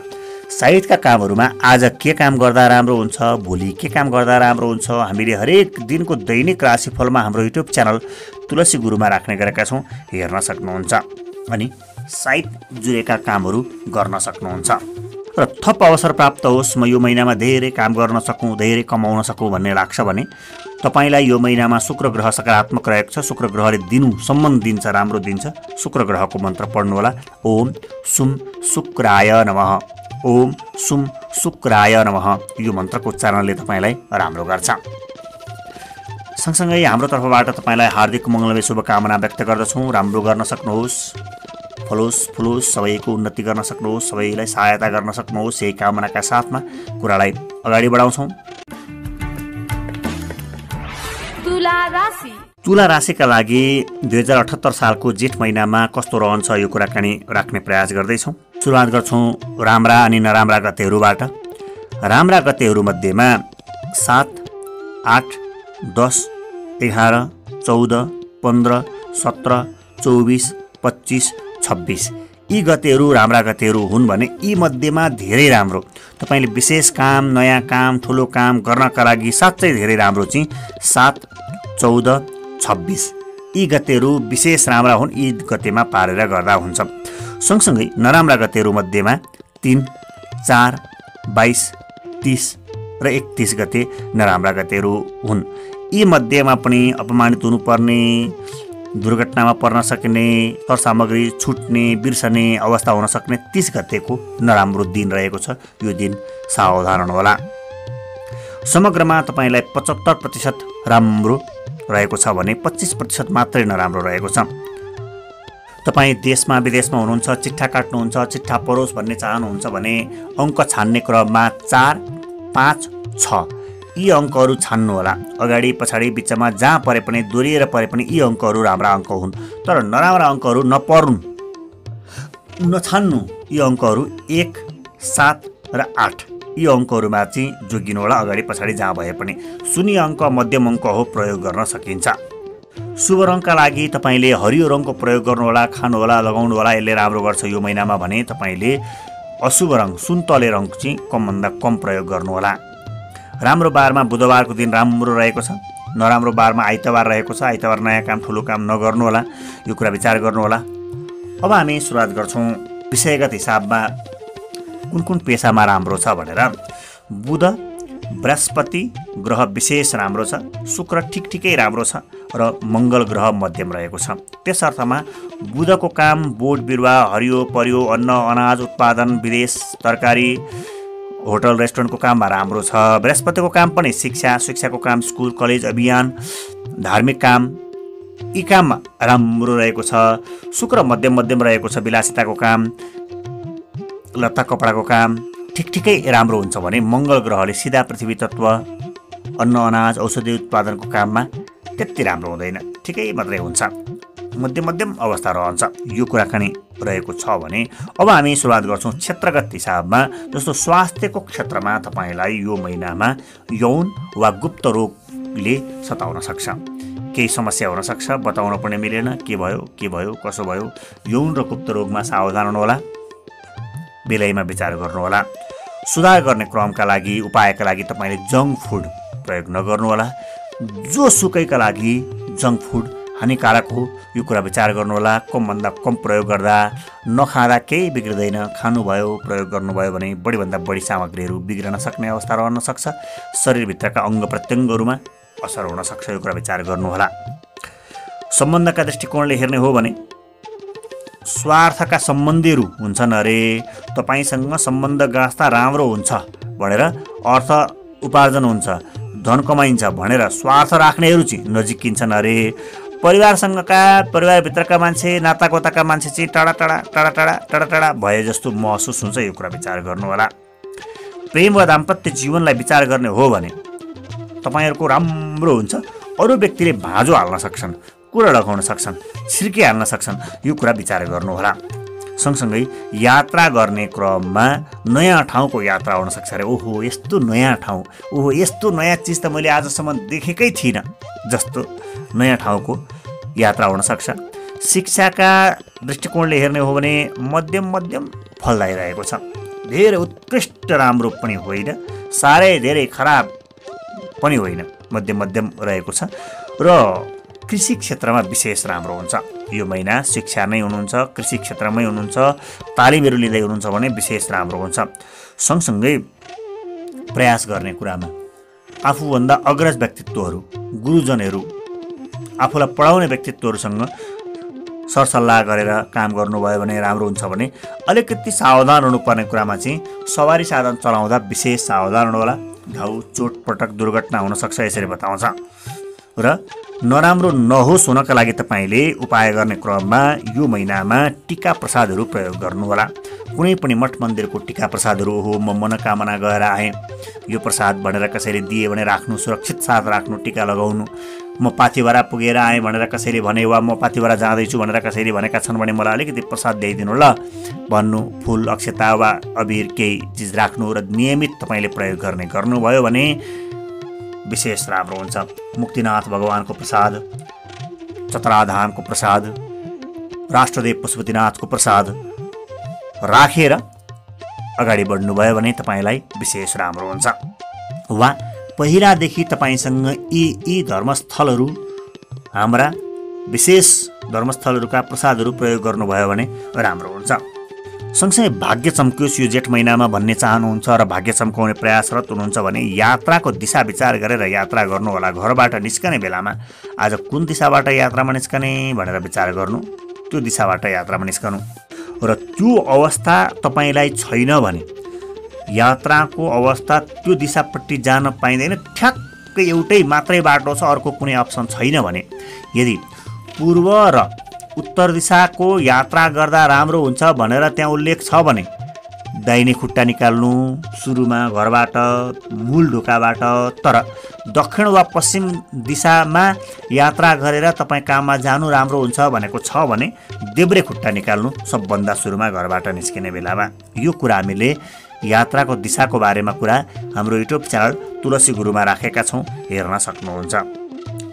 साहित्यका कामहरूमा आज के काम गर्दा राम्रो हुन्छ, भोलि के काम गर्दा राम्रो हुन्छ, हामीले हरेक दिनको दैनिक राशिफलमा हाम्रो युट्युब च्यानल तुलसी गुरुमा राख्ने गरेका छौँ, हेर्न सक्नुहुन्छ। अनि साहित्य जुरेका कामहरू गर्न सक्नुहुन्छ। र थप अवसर प्राप्त होस्, म यो महिनामा धेरै काम गर्न सकौँ, धेरै कमाउन सकौँ भन्ने लाग्छ भने तपाईँलाई यो महिनामा शुक्र ग्रह सकारात्मक रहेको छ। शुक्र ग्रहले दिनु सम्बन्ध दिन्छ, राम्रो दिन्छ। शुक्र ग्रहको मन्त्र पढ्नुहोला। ओम सुम शुक्राय नमः, ओम सुम शुक्राय नमः। यो मन्त्रको उच्चारणले तपाईँलाई राम्रो गर्छ। सँगसँगै हाम्रो तर्फबाट तपाईँलाई हार्दिक मङ्गलमय शुभकामना व्यक्त गर्दछौँ। राम्रो गर्न सक्नुहोस्। फलोस् फुलोस्, सबैको उन्नति गर्न सक्नुहोस्, सबैलाई सहायता गर्न सक्नुहोस्, यही कामनाका साथमा कुरालाई अगाडि बढाउँछौँ। तुला राशि। तुला राशिका लागि 2078 सालको जेठ महिनामा कस्तो रहन्छ यो कुराकानी राख्ने प्रयास गर्दैछौँ। सुरुवात गर्छौँ राम्रा अनि नराम्रा गतेहरूबाट। राम्रा गतेहरूमध्येमा 7, 8, 10, 11, 14, 15, 17, 24, 25, 26 यी गतेहरू राम्रा गतेहरू हुन् भने यी मध्येमा धेरै राम्रो तपाईँले विशेष काम, नयाँ काम, ठुलो काम गर्नका लागि साँच्चै धेरै राम्रो चाहिँ 7, 14, 26 यी गतेहरू विशेष राम्रा हुन्। यी गतेमा पारेर गर्दा हुन्छ। सँगसँगै नराम्रा गतेहरू मध्येमा 3, 4, 22, 30 र 31 गते नराम्रा गतेहरू हुन्। यी मध्येमा पनि अपमानित हुनुपर्ने, दुर्घटनामा पर्न सक्ने, सरसामग्री छुट्ने, बिर्सने अवस्था हुन सक्ने 30 गतेको नराम्रो दिन रहेको छ। यो दिन सावधान हुनुहोला। समग्रमा तपाईँलाई 75% राम्रो रहेको छ भने 25% मात्रै नराम्रो रहेको छ। तपाईँ देशमा विदेशमा हुनुहुन्छ, चिट्ठा काट्नुहुन्छ, चिट्ठा परोस् भन्ने चाहनुहुन्छ भने अङ्क छान्ने क्रममा 4, 5, 6 यी अङ्कहरू छान्नुहोला। अगाडि पछाडि बिचमा जहाँ परे पनि, दोहोरिएर परे पनि यी अङ्कहरू राम्रा अङ्क हुन्। तर नराम्रा अङ्कहरू नछान्नु। यी अङ्कहरू 1, 7 र 8 यी अङ्कहरूमा चाहिँ जोगिनु होला। अगाडि पछाडि जहाँ भए पनि शून्य अङ्क, मध्यम अङ्क हो, प्रयोग गर्न सकिन्छ। शुभ रङका लागि तपाईँले हरियो रङको प्रयोग गर्नुहोला, खानुहोला, लगाउनुहोला। यसले राम्रो गर्छ यो महिनामा भने तपाईँले अशुभ रङ सुन्तले रङ चाहिँ कमभन्दा कम प्रयोग गर्नुहोला। राम्रो बारमा बुधबारको दिन राम्रो रहेको छ। नराम्रो बारमा आइतबार रहेको छ। आइतबार नयाँ काम, ठुलो काम नगर्नुहोला। यो कुरा विचार गर्नुहोला। अब हामी सुरुवात गर्छौँ विषयगत हिसाबमा कुन कुन पेसामा राम्रो छ भनेर। बुध, बृहस्पति ग्रह विशेष राम्रो छ। शुक्र ठिकै राम्रो छ र मङ्गल ग्रह मध्यम रहेको छ। त्यस अर्थमा बुधको काम बोट बिरुवा, हरियो परियो, अन्न अनाज उत्पादन, विदेश, तरकारी, होटल रेस्टुरेन्टको काममा राम्रो छ। बृहस्पतिको काम पनि शिक्षाको काम, स्कुल कलेज अभियान, धार्मिक काम यी काममा राम्रो रहेको छ। शुक्र मध्यम रहेको छ। विलासिताको काम, लत्ता कपडाको काम ठिकै राम्रो हुन्छ भने मङ्गल ग्रहले सिधा पृथ्वी तत्त्व, अन्न अनाज औषधि उत्पादनको काममा त्यति राम्रो हुँदैन, ठिकै मात्रै हुन्छ, मध्यम अवस्था रहन्छ। यो कुराकानी रहेको छ भने अब हामी सुरुवात गर्छौँ क्षेत्रगत हिसाबमा। जस्तो स्वास्थ्यको क्षेत्रमा तपाईँलाई यो महिनामा यौन वा गुप्त रोगले सताउन सक्छ। केही समस्या हुन सक्छ, बताउन पनि मिलेन, के भयो कसो भयो। यौन र गुप्त रोगमा सावधान हुनुहोला। बेलैमा विचार गर्नुहोला। सुधार गर्ने क्रमका लागि, उपायका लागि तपाईँले जङ्क फुड प्रयोग नगर्नुहोला। जोसुकैका लागि जङ्क फुड हानिकारक हो, यो कुरा विचार गर्नुहोला। कमभन्दा कम प्रयोग गर्दा, नखाँदा केही बिग्रिँदैन। खानुभयो, प्रयोग गर्नुभयो भने बढीभन्दा बढी सामग्रीहरू बिग्रन सक्ने अवस्था रहन सक्छ। शरीरभित्रका अङ्ग प्रत्यङ्गहरूमा असर हुन सक्छ, यो कुरा विचार गर्नुहोला। सम्बन्धका दृष्टिकोणले हेर्ने हो भने स्वार्थका सम्बन्धीहरू हुन्छन् अरे, तपाईँसँग सम्बन्ध गाँस्दा राम्रो हुन्छ भनेर अर्थ उपार्जन हुन्छ, धन कमाइन्छ भनेर स्वार्थ राख्नेहरू चाहिँ नजिकिन्छन् अरे। परिवारभित्रका मान्छे, नातागोताका मान्छे चाहिँ टाढा भए जस्तो महसुस हुन्छ, यो कुरा विचार गर्नुहोला। प्रेम वा दाम्पत्य जीवनलाई विचार गर्ने हो भने तपाईँहरूको राम्रो हुन्छ। अरू व्यक्तिले भाँजो हाल्न सक्छन्, कुरा लगाउन सक्छन्, छिर्की हाल्न सक्छन्, यो कुरा विचार गर्नुहोला। सँगसँगै यात्रा गर्ने क्रममा नयाँ ठाउँको यात्रा हुन सक्छ अरे। ओहो यस्तो नयाँ ठाउँ, ओहो यस्तो नयाँ चिज त मैले आजसम्म देखेकै थिइनँ जस्तो नयाँ ठाउँको यात्रा हुन सक्छ। शिक्षाका दृष्टिकोणले हेर्ने हो भने मध्यम फलदायी छ। धेरै उत्कृष्ट राम्रो पनि होइन, साह्रै धेरै खराब पनि होइन, मध्यम रहेको छ। र कृषि क्षेत्रमा विशेष राम्रो हुन्छ यो महिना। शिक्षा नै हुनुहुन्छ, कृषि क्षेत्रमै हुनुहुन्छ, तालिमहरू लिँदै हुनुहुन्छ भने विशेष राम्रो हुन्छ। सँगसँगै प्रयास गर्ने कुरामा आफूभन्दा अग्रज व्यक्तित्वहरू, गुरुजनहरू, आफूलाई पढाउने व्यक्तित्वहरूसँग सरसल्लाह गरेर काम गर्नुभयो भने राम्रो हुन्छ भने अलिकति सावधान हुनुपर्ने कुरामा चाहिँ सवारी साधन चलाउँदा विशेष सावधान हुनुहोला। घाउ, चोटपटक, दुर्घटना हुन सक्छ, यसरी बताउँछ। र नराम्रो नहोस् हुनका लागि तपाईँले उपाय गर्ने क्रममा यो महिनामा टीका प्रसादहरू प्रयोग गर्नुहोला। कुनै पनि मठ मन्दिरको टीका प्रसादहरू हो, म मनोकामना गएर आएँ, यो प्रसाद भनेर कसैले दिए भने राख्नु, सुरक्षित साथ राख्नु, टीका लगाउनु। म पाथिभरा पुगेर आएँ भनेर कसैले भने, वा म पाथिभरा जाँदैछु भनेर कसैले भनेका छन् भने मलाई अलिकति प्रसाद ल्याइदिनु ल भन्नु, फुल अक्षता वा अबिर केही चिज राख्नु र नियमित तपाईँले प्रयोग गर्नुभयो भने विशेष राम्रो हुन्छ। मुक्तिनाथ भगवानको प्रसाद, चतराधामको प्रसाद, राष्ट्रदेव पशुपतिनाथको प्रसाद राखेर अगाडि बढ्नुभयो भने तपाईँलाई विशेष राम्रो हुन्छ। वा पहिलादेखि तपाईँसँग यी धर्मस्थलहरू, हाम्रा विशेष धर्मस्थलहरूका प्रसादहरू प्रयोग गर्नुभयो भने राम्रो हुन्छ। सँगसँगै भाग्य चम्कियोस् यो जेठ महिनामा भन्ने चाहनुहुन्छ र भाग्य चम्काउने प्रयासरत हुनुहुन्छ भने यात्राको दिशा विचार गरेर यात्रा गर्नुहोला। घरबाट निस्कने बेलामा आज कुन दिशाबाट यात्रामा निस्कने भनेर विचार गर्नु, त्यो दिशाबाट यात्रामा निस्कनु। र त्यो अवस्था तपाईँलाई छैन भने, यात्राको अवस्था त्यो दिशापट्टि जान पाइँदैन, ठ्याक्कै एउटै मात्रै बाटो छ, अर्को कुनै अप्सन छैन भने, यदि पूर्व र उत्तर दिशाको यात्रा गर्दा राम्रो हुन्छ भनेर त्यहाँ उल्लेख छ भने दाहिने खुट्टा निकाल्नु सुरुमा घरबाट, मूल ढोकाबाट। तर दक्षिण वा पश्चिम दिशामा यात्रा गरेर तपाईँ काममा जानु राम्रो हुन्छ भनेको छ भने देब्रे खुट्टा निकाल्नु सबभन्दा सुरुमा घरबाट निस्किने बेलामा। यो कुरा हामीले यात्राको दिशाको बारेमा कुरा हाम्रो युट्युब च्यानल तुलसी गुरुमा राखेका छौँ, हेर्न सक्नुहुन्छ।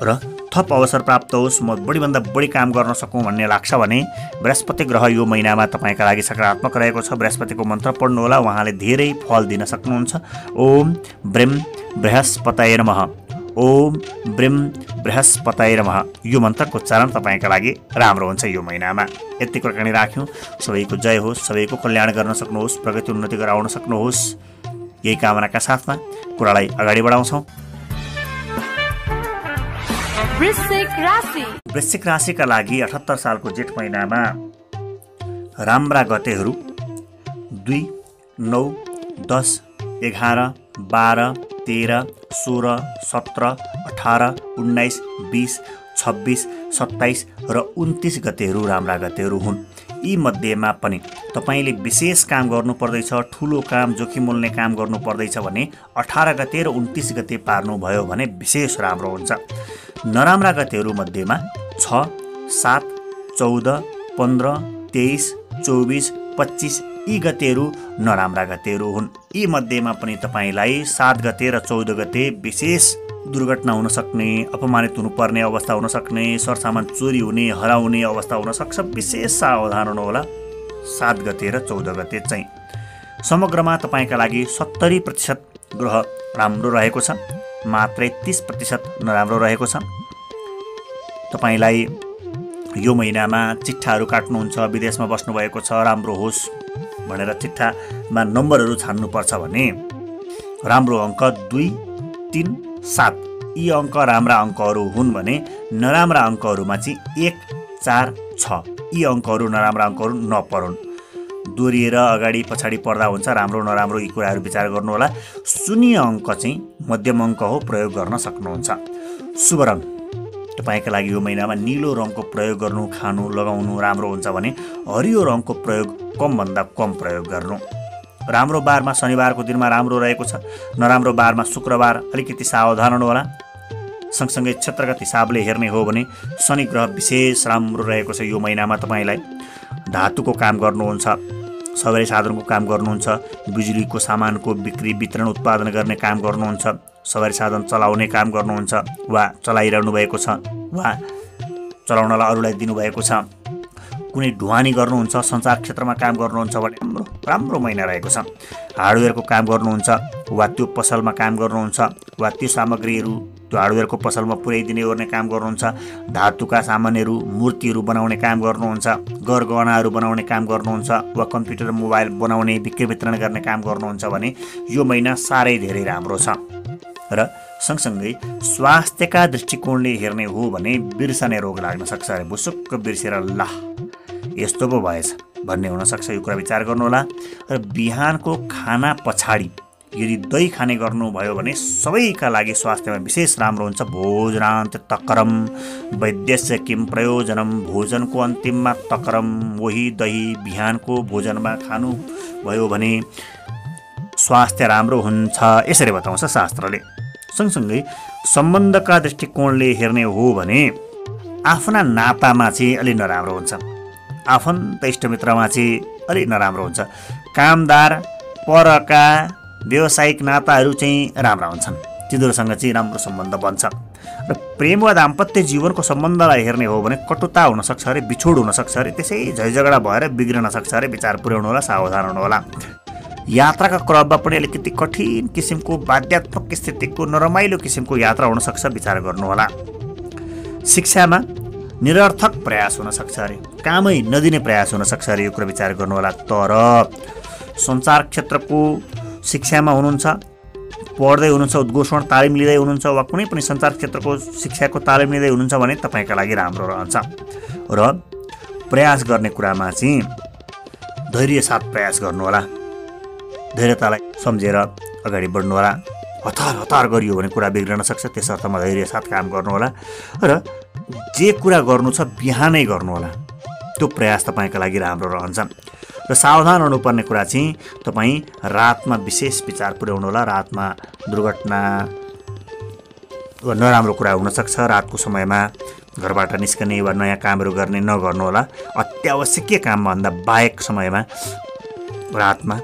र थप अवसर प्राप्त होस्, म बढीभन्दा बढी काम गर्न सकौँ भन्ने लाग्छ भने बृहस्पति ग्रह यो महिनामा तपाईँका लागि सकारात्मक रहेको छ। बृहस्पतिको मन्त्र पढ्नुहोला, उहाँले धेरै फल दिन सक्नुहुन्छ। ओम ब्रीम बृहस्पतये नमः, ओम ब्रीम बृहस्पतये नमः, यो मन्त्रको उच्चारण तपाईँका लागि राम्रो हुन्छ यो महिनामा। यति कुराकानी राख्यौँ। सबैको जय होस्, सबैको कल्याण गर्न सक्नुहोस्, प्रगति उन्नति गराउन सक्नुहोस्, यही कामनाका साथमा कुरालाई अगाडि बढाउँछौँ। वृश्चिक राशिका लागि 78 सालको जेठ महिनामा राम्रा गतेहरू 2, 9, 10, 11, 12, 13, 16, 17, 18, 19, 20, 26, 27 र 29 गतेहरू राम्रा गतेहरू हुन्। यी मध्येमा पनि तपाईँले विशेष काम गर्नुपर्दैछ, ठुलो काम, जोखिम मोल्ने काम गर्नुपर्दैछ भने 18 गते र 29 गते पार्नुभयो भने विशेष राम्रो हुन्छ। नराम्रा गतेहरू मध्येमा 6, 7, 14, 15, 23, 24, 25 यी गतेहरू नराम्रा गतेहरू हुन्। यी मध्येमा पनि तपाईँलाई 7 गते र 14 गते विशेष दुर्घटना हुन सक्ने, अपमानित हुनुपर्ने अवस्था हुन सक्ने, सरसामान चोरी हुने, हराउने अवस्था हुन सक्छ। विशेष सावधान हुनुहोला 7 गते र 14 गते चाहिँ। समग्रमा तपाईँका लागि 70% ग्रह राम्रो रहेको छ, मात्रै 30% नराम्रो रहेको छ। तपाईँलाई यो महिनामा चिट्ठाहरू काट्नुहुन्छ, विदेशमा बस्नुभएको छ, राम्रो होस् भनेर चिट्ठामा नम्बरहरू छान्नुपर्छ भने राम्रो अङ्क 2, 3, 7 यी अङ्क राम्रा अङ्कहरू हुन् भने नराम्रा अङ्कहरूमा चाहिँ 1, 4, 6 यी अङ्कहरू नराम्रा अङ्कहरू नपरुन्। दोहोरिएर अगाडि पछाडि पर्दा हुन्छ, राम्रो नराम्रो यी कुराहरू विचार गर्नुहोला। शून्य अङ्क चाहिँ मध्यम अङ्क हो, प्रयोग गर्न सक्नुहुन्छ। शुभ रङ तपाईँका लागि यो महिनामा निलो रङको प्रयोग गर्नु, खानु, लगाउनु राम्रो हुन्छ भने हरियो रङको प्रयोग कमभन्दा कम प्रयोग गर्नु। राम्रो बारमा शनिबारको दिनमा राम्रो रहेको छ, नराम्रो बारमा शुक्रबार अलिकति सावधान हुनुहोला। सँगसँगै क्षेत्रगत हिसाबले हेर्ने हो भने शनि ग्रह विशेष राम्रो रहेको छ यो महिनामा। तपाईँलाई धातुको काम गर्नुहुन्छ, सवारी साधनको काम गर्नुहुन्छ, बिजुलीको सामानको बिक्री वितरण उत्पादन गर्ने काम गर्नुहुन्छ, सवारी साधन चलाउने काम गर्नुहुन्छ वा चलाइरहनु भएको छ वा चलाउनलाई अरूलाई दिनुभएको छ, कुनै ढुवानी गर्नुहुन्छ, सञ्चार क्षेत्रमा काम गर्नुहुन्छ भने राम्रो महिना रहेको छ। हार्डवेयरको काम गर्नुहुन्छ वा त्यो पसलमा काम गर्नुहुन्छ वा त्यो सामग्रीहरू त्यो हार्डवेयरको पसलमा पुर्याइदिने ओर्ने काम गर्नुहुन्छ, धातुका सामानहरू, मूर्तिहरू बनाउने काम गर्नुहुन्छ, गरगहनाहरू बनाउने काम गर्नुहुन्छ वा कम्प्युटर मोबाइल बनाउने बिक्री वितरण गर्ने काम गर्नुहुन्छ भने यो महिना साह्रै धेरै राम्रो छ। र सँगसँगै स्वास्थ्यका दृष्टिकोणले हेर्ने हो भने बिर्सने रोग लाग्न सक्छ। अरे बुसुक्क बिर्सेर ला यस्तो पो भएछ भन्ने हुनसक्छ, यो कुरा विचार गर्नुहोला। र बिहानको खाना पछाडि यदि दही खाने गर्नुभयो भने सबैका लागि स्वास्थ्यमा विशेष राम्रो हुन्छ। भोजनान्त तकरम वैद्यस्य किम प्रयोजनम, भोजनको अन्तिममा तकरम वही दही बिहानको भोजनमा खानुभयो भने स्वास्थ्य राम्रो हुन्छ, यसरी बताउँछ शास्त्रले। सँगसँगै सम्बन्धका दृष्टिकोणले हेर्ने हो भने आफ्ना नातामा चाहिँ अलि नराम्रो हुन्छ, आफन्त इष्टमित्रमा चाहिँ अलि नराम्रो हुन्छ। कामदार परका व्यावसायिक नाताहरू चाहिँ राम्रा हुन्छन्, तिनीहरूसँग चाहिँ राम्रो सम्बन्ध बन्छ। र प्रेम वा दाम्पत्य जीवनको सम्बन्धलाई हेर्ने हो भने कटुता हुनसक्छ अरे, बिछोड हुनसक्छ अरे, त्यसै झैझगडा भएर बिग्रन सक्छ अरे, विचार पुर्याउनु होला, सावधान हुनु होला। यात्राका क्रममा पनि अलिकति कठिन किसिमको बाध्यात्मक स्थितिको नरमाइलो किसिमको यात्रा हुनसक्छ, विचार गर्नुहोला। शिक्षामा निरर्थक प्रयास हुनसक्छ अरे, कामै नदिने प्रयास हुनसक्छ अरे, यो कुरा विचार गर्नुहोला। तर सञ्चार क्षेत्रको शिक्षामा हुनुहुन्छ, पढ्दै हुनुहुन्छ, उद्घोषण तालिम लिँदै हुनुहुन्छ वा कुनै पनि सञ्चार क्षेत्रको शिक्षाको तालिम लिँदै हुनुहुन्छ भने तपाईँका लागि राम्रो रहन्छ। र प्रयास गर्ने कुरामा चाहिँ धैर्य साथ प्रयास गर्नुहोला, धैर्यतालाई सम्झेर अगाडि बढ्नुहोला। हतार गरियो भने कुरा बिग्रन सक्छ, त्यस अर्थमा धैर्य साथ काम गर्नुहोला। र जे कुरा गर्नु छ बिहानै गर्नुहोला, त्यो प्रयास तपाईँका लागि राम्रो रहन्छ। र सावधान हुनुपर्ने कुरा चाहिँ तपाईँ रातमा विशेष विचार पुर्याउनु होला। रातमा दुर्घटना वा नराम्रो कुरा हुनसक्छ। रातको समयमा घरबाट निस्कने वा नयाँ कामहरू गर्ने नगर्नुहोला। अत्यावश्यकीय कामभन्दा बाहेक समयमा रातमा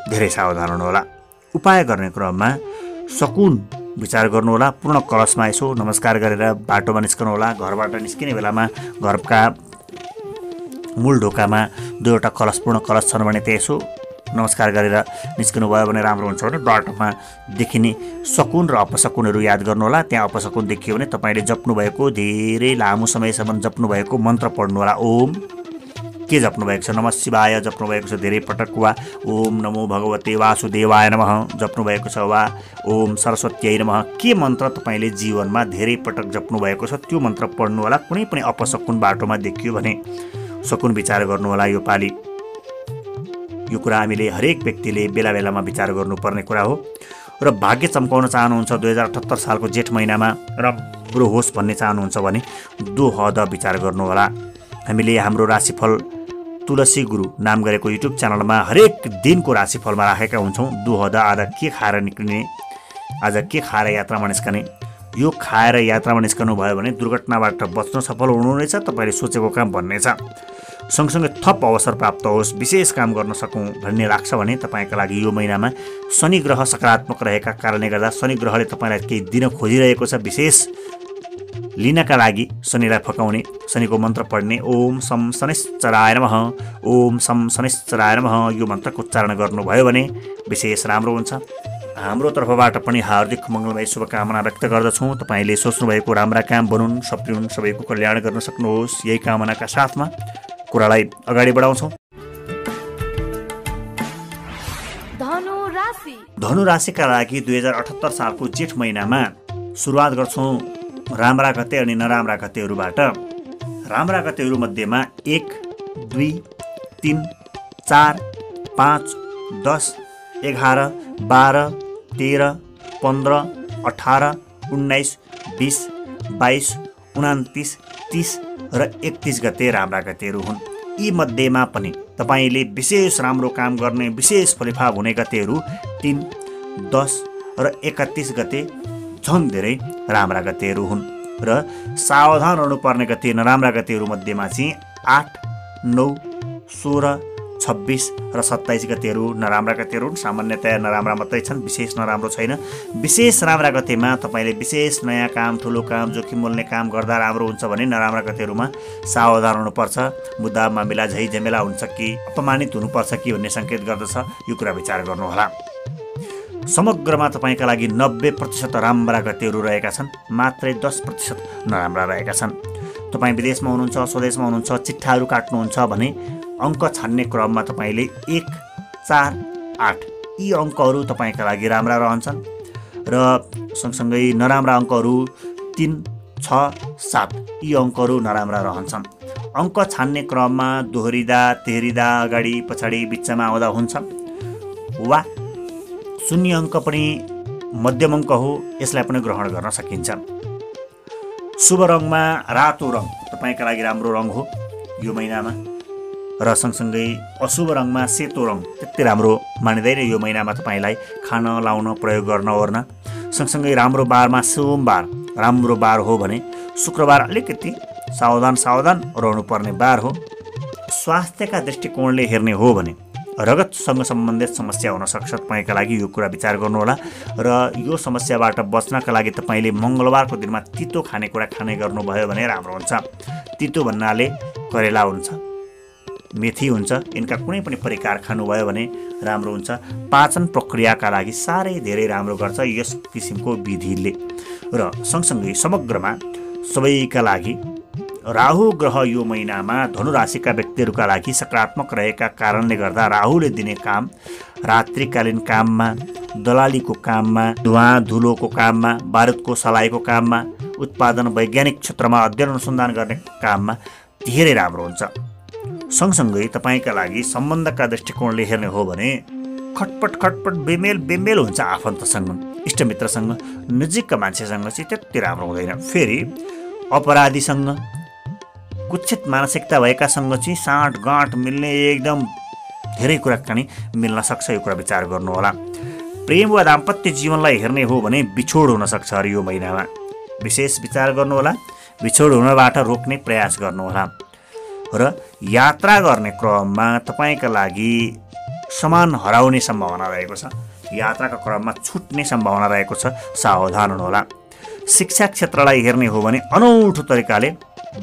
धेरै सावधान हुनुहोला। उपाय गर्ने क्रममा सकुन विचार गर्नुहोला। पूर्ण कलशमा यसो नमस्कार गरेर बाटोमा निस्कनुहोला। घरबाट निस्किने बेलामा घरका मूल ढोकामा दुईवटा कलश, पूर्ण कलश छन् भने त्यसो नमस्कार गरेर निस्किनु भयो भने राम्रो हुन्छ। भने बाटोमा देखिने सकुन र अपसकुनहरू याद गर्नुहोला। त्यहाँ अपसकुन देखियो भने तपाईँले जप्नुभएको, धेरै लामो समयसम्म जप्नुभएको मन्त्र पढ्नुहोला। ओम के जप्नुभएको छ? नमः शिवाय जप्नुभएको छ धेरै पटक, वा ओम नमो भगवते वासुदेवाय नमः जप्नुभएको छ, वा ओम सरस्वत्यै नमः के मन्त्र तपाईँले जीवनमा धेरै पटक जप्नुभएको छ त्यो मन्त्र पढ्नुहोला। कुनै पनि अपसकुन बाटोमा देखियो भने सकुन विचार गर्नुहोला। यो पालि यो कुरा हामीले हरेक व्यक्तिले बेला बेलामा विचार गर्नुपर्ने कुरा हो। र भाग्य चम्काउन चाहनुहुन्छ 2078 सालको जेठ महिनामा राम्रो होस् भन्ने चाहनुहुन्छ भने दोहद विचार गर्नुहोला। हामीले हाम्रो राशिफल तुलसी गुरु नाम गरेको युट्युब च्यानलमा हरेक दिनको राशिफलमा राखेका हुन्छौँ। दोहद आज के खाएर निक्लिने, आज के खाएर यात्रामा निस्कने, यो खाएर यात्रामा निस्कनु भयो भने दुर्घटनाबाट बच्न सफल हुनुहुनेछ, तपाईँले सोचेको काम बन्नेछ। सँगसँगै थप अवसर प्राप्त होस्, विशेष काम गर्न सकौँ भन्ने लाग्छ भने तपाईँका लागि यो महिनामा शनि ग्रह सकारात्मक रहेका कारणले गर्दा शनि ग्रहले तपाईँलाई केही दिन खोजिरहेको छ। विशेष लिनका लागि शनिलाई फकाउने, शनिको मन्त्र पढ्ने, ओम सम शनिश्चराय नमः, ओम सम शनिश्चराय नमः यो मन्त्रको उच्चारण गर्नुभयो भने विशेष राम्रो हुन्छ। हाम्रो तर्फबाट पनि हार्दिक मङ्गलमय शुभकामना व्यक्त गर्दछौँ। तपाईँले सोच्नुभएको राम्रा काम बनुन्, सप्रिउन्, सबैको कल्याण गर्न सक्नुहोस्, यही कामनाका साथमा कुरालाई अगाडि बढाउँछौँ। धनु राशिका लागि 2078 सालको जेठ महिनामा सुरुवात गर्छौँ राम्रा गते अनि नराम्रा गतेहरूबाट। राम्रा गतेहरू मध्येमा 1, 2, 3, 4, 5, 10, 11, 12, 13, 15, 18, 19, 20, 22, 29, 30 र 31 गते राम्रा गतेहरू हुन्। यी मध्येमा पनि तपाईँले विशेष राम्रो काम गर्ने, विशेष फलिफाप हुने गतेहरू 3, 10 र 31 गते झन् धेरै राम्रा गतेहरू हुन्। र सावधान हुनुपर्ने गते नराम्रा गतेहरू मध्येमा चाहिँ 8, 9, 16, 26 र 27 गतेहरू नराम्रा गतेहरू हुन्। सामान्यतया नराम्रा मात्रै छन्, विशेष नराम्रो छैन। विशेष राम्रा गतेमा तपाईँले विशेष नयाँ काम, ठुलो काम, जोखिम मोल्ने काम गर्दा राम्रो हुन्छ भने नराम्रा गतेहरूमा सावधान हुनुपर्छ। मुद्दा मामिला झै झमेला हुन्छ कि अपमानित हुनुपर्छ कि भन्ने सङ्केत गर्दछ, यो कुरा विचार गर्नुहोला। समग्रमा तपाईँका लागि 90% राम्रा गतेहरू रहेका छन्, मात्रै 10% नराम्रा रहेका छन्। तपाईँ विदेशमा हुनुहुन्छ, स्वदेशमा हुनुहुन्छ, चिट्ठाहरू काट्नुहुन्छ भने अङ्क छान्ने क्रममा तपाईँले 1, 4, 8 यी अङ्कहरू तपाईँका लागि राम्रा रहन्छन्। र सँगसँगै नराम्रा अङ्कहरू 3, 6, 7 यी अङ्कहरू नराम्रा रहन्छन्। अङ्क छान्ने क्रममा दोहोरिँदा, तेहरिँदा, अगाडि पछाडि बिचमा आउँदा हुन्छ, वा शून्य अङ्क पनि मध्यम अङ्क हो, यसलाई पनि ग्रहण गर्न सकिन्छ। शुभ रङमा रातो रङ तपाईँका लागि राम्रो रङ हो यो महिनामा, र सँगसँगै अशुभ रङमा सेतो रङ त्यति राम्रो मानिँदैन यो महिनामा तपाईँलाई खान लाउन प्रयोग गर्न ओर्न। सँगसँगै राम्रो बारमा सोमबार राम्रो बार हो भने शुक्रबार अलिकति सावधान रहनुपर्ने बार हो। स्वास्थ्यका दृष्टिकोणले हेर्ने हो भने रगतसँग सम्बन्धित समस्या हुन सक्छ तपाईँका लागि, यो कुरा विचार गर्नुहोला। र यो समस्याबाट बच्नका लागि तपाईँले मङ्गलबारको दिनमा तितो खानेकुरा खाने गर्नुभयो भने राम्रो हुन्छ। तितो भन्नाले करेला हुन्छ, मेथी हुन्छ, यिनका कुनै पनि परिकार खानुभयो भने राम्रो हुन्छ। पाचन प्रक्रियाका लागि साह्रै धेरै राम्रो गर्छ यस किसिमको विधिले। र सँगसँगै समग्रमा सबैका लागि राहु ग्रह यो महिनामा धनुराशिका व्यक्तिहरूका लागि सकारात्मक रहेका कारणले गर्दा राहुले दिने काम रात्रिकालीन काममा, दलालीको काममा, धुवा धुलोको काममा, बारुदको सलाइको काममा, उत्पादन वैज्ञानिक क्षेत्रमा अध्ययन अनुसन्धान गर्ने काममा धेरै राम्रो हुन्छ। सँगसँगै तपाईँका लागि सम्बन्धका दृष्टिकोणले हेर्ने हो भने खटपट बेमेल हुन्छ आफन्तसँग, इष्टमित्रसँग, नजिकका मान्छेसँग चाहिँ त्यति राम्रो हुँदैन। फेरि अपराधीसँग, कुच्छित मानसिकता भएकासँग चाहिँ साँठगाँठ मिल्ने, एकदम धेरै कुराकानी मिल्न सक्छ, यो कुरा विचार गर्नुहोला। प्रेम वा दाम्पत्य जीवनलाई हेर्ने हो भने बिछोड हुन सक्छ यो महिनामा, विशेष विचार गर्नुहोला। बिछोड हुनबाट रोक्ने प्रयास गर्नुहोला। र यात्रा गर्ने क्रममा तपाईँका लागि सामान हराउने सम्भावना रहेको छ, यात्राका क्रममा छुट्ने सम्भावना रहेको छ, सावधान हुनुहोला। शिक्षा क्षेत्रलाई हेर्ने हो भने अनौठो तरिकाले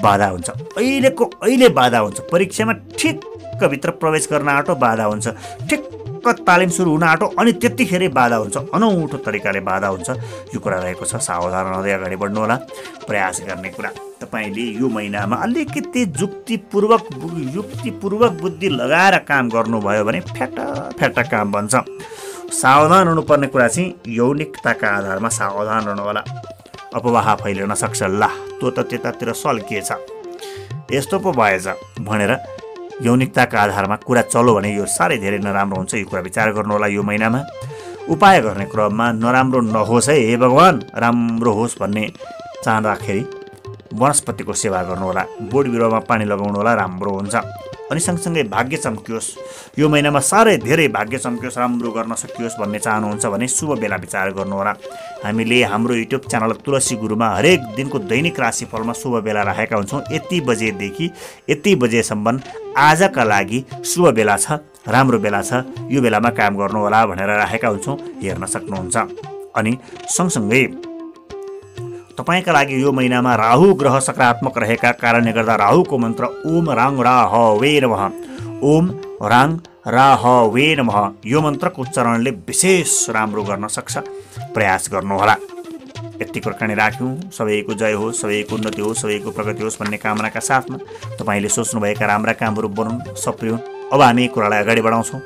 बाधा हुन्छ, अहिले बाधा हुन्छ। परीक्षामा ठिक्कभित्र प्रवेश गर्न आँटो बाधा हुन्छ, ठिक्क तालिम सुरु हुन आँटो अनि त्यतिखेरै बाधा हुन्छ, अनौठो तरिकाले बाधा हुन्छ, यो कुरा रहेको छ। सावधान रहँदै अगाडि बढ्नुहोला। प्रयास गर्ने कुरा तपाईँले यो महिनामा अलिकति युक्तिपूर्वक बुद्धि लगाएर काम गर्नुभयो भने फ्याटा काम बन्छ। सावधान हुनुपर्ने कुरा चाहिँ यौनिकताका आधारमा सावधान रहनुहोला। अपवाह फैलिन सक्छ, ला त्यो त त्यतातिर सल्किएछ, यस्तो पो भएछ भनेर यौनिकताका आधारमा कुरा चल्यो भने यो साह्रै धेरै नराम्रो हुन्छ, यो कुरा विचार गर्नुहोला। यो महिनामा उपाय गर्ने क्रममा नराम्रो नहोस् है, हे भगवान् राम्रो होस् भन्ने चाहँदाखेरि वनस्पतिको सेवा गर्नुहोला, बोट बिरुवामा पानी लगाउनुहोला, राम्रो हुन्छ। अनि सँगसँगै भाग्य चम्कियोस् यो महिनामा, साह्रै धेरै भाग्य चम्कियोस्, राम्रो गर्न सकियोस् भन्ने चाहनुहुन्छ भने शुभ बेला विचार गर्नुहोला। हामीले हाम्रो युट्युब च्यानल तुलसी गुरुमा हरेक दिनको दैनिक राशिफलमा शुभ बेला राखेका हुन्छौँ। यति बजेदेखि यति बजेसम्म आजका लागि शुभ बेला छ, राम्रो बेला छ, यो बेलामा काम गर्नुहोला भनेर राखेका हुन्छौँ, हेर्न सक्नुहुन्छ। अनि सँगसँगै तपाईँका लागि यो महिनामा राहु ग्रह सकारात्मक रहेका कारणले गर्दा राहुको मन्त्र ओम राङ राहवे नमः, ओम राङ राहवे नमः, यो मन्त्रको उच्चारणले विशेष राम्रो गर्न सक्छ, प्रयास गर्नुहोला। यति कुराकानी राख्यौँ। सबैको जय होस्, सबैको उन्नति होस्, सबैको प्रगति होस् भन्ने कामनाका साथमा तपाईँले सोच्नुभएका राम्रा कामहरू बनुन्, सप्रियुन्। अब हामी कुरालाई अगाडि बढाउँछौँ।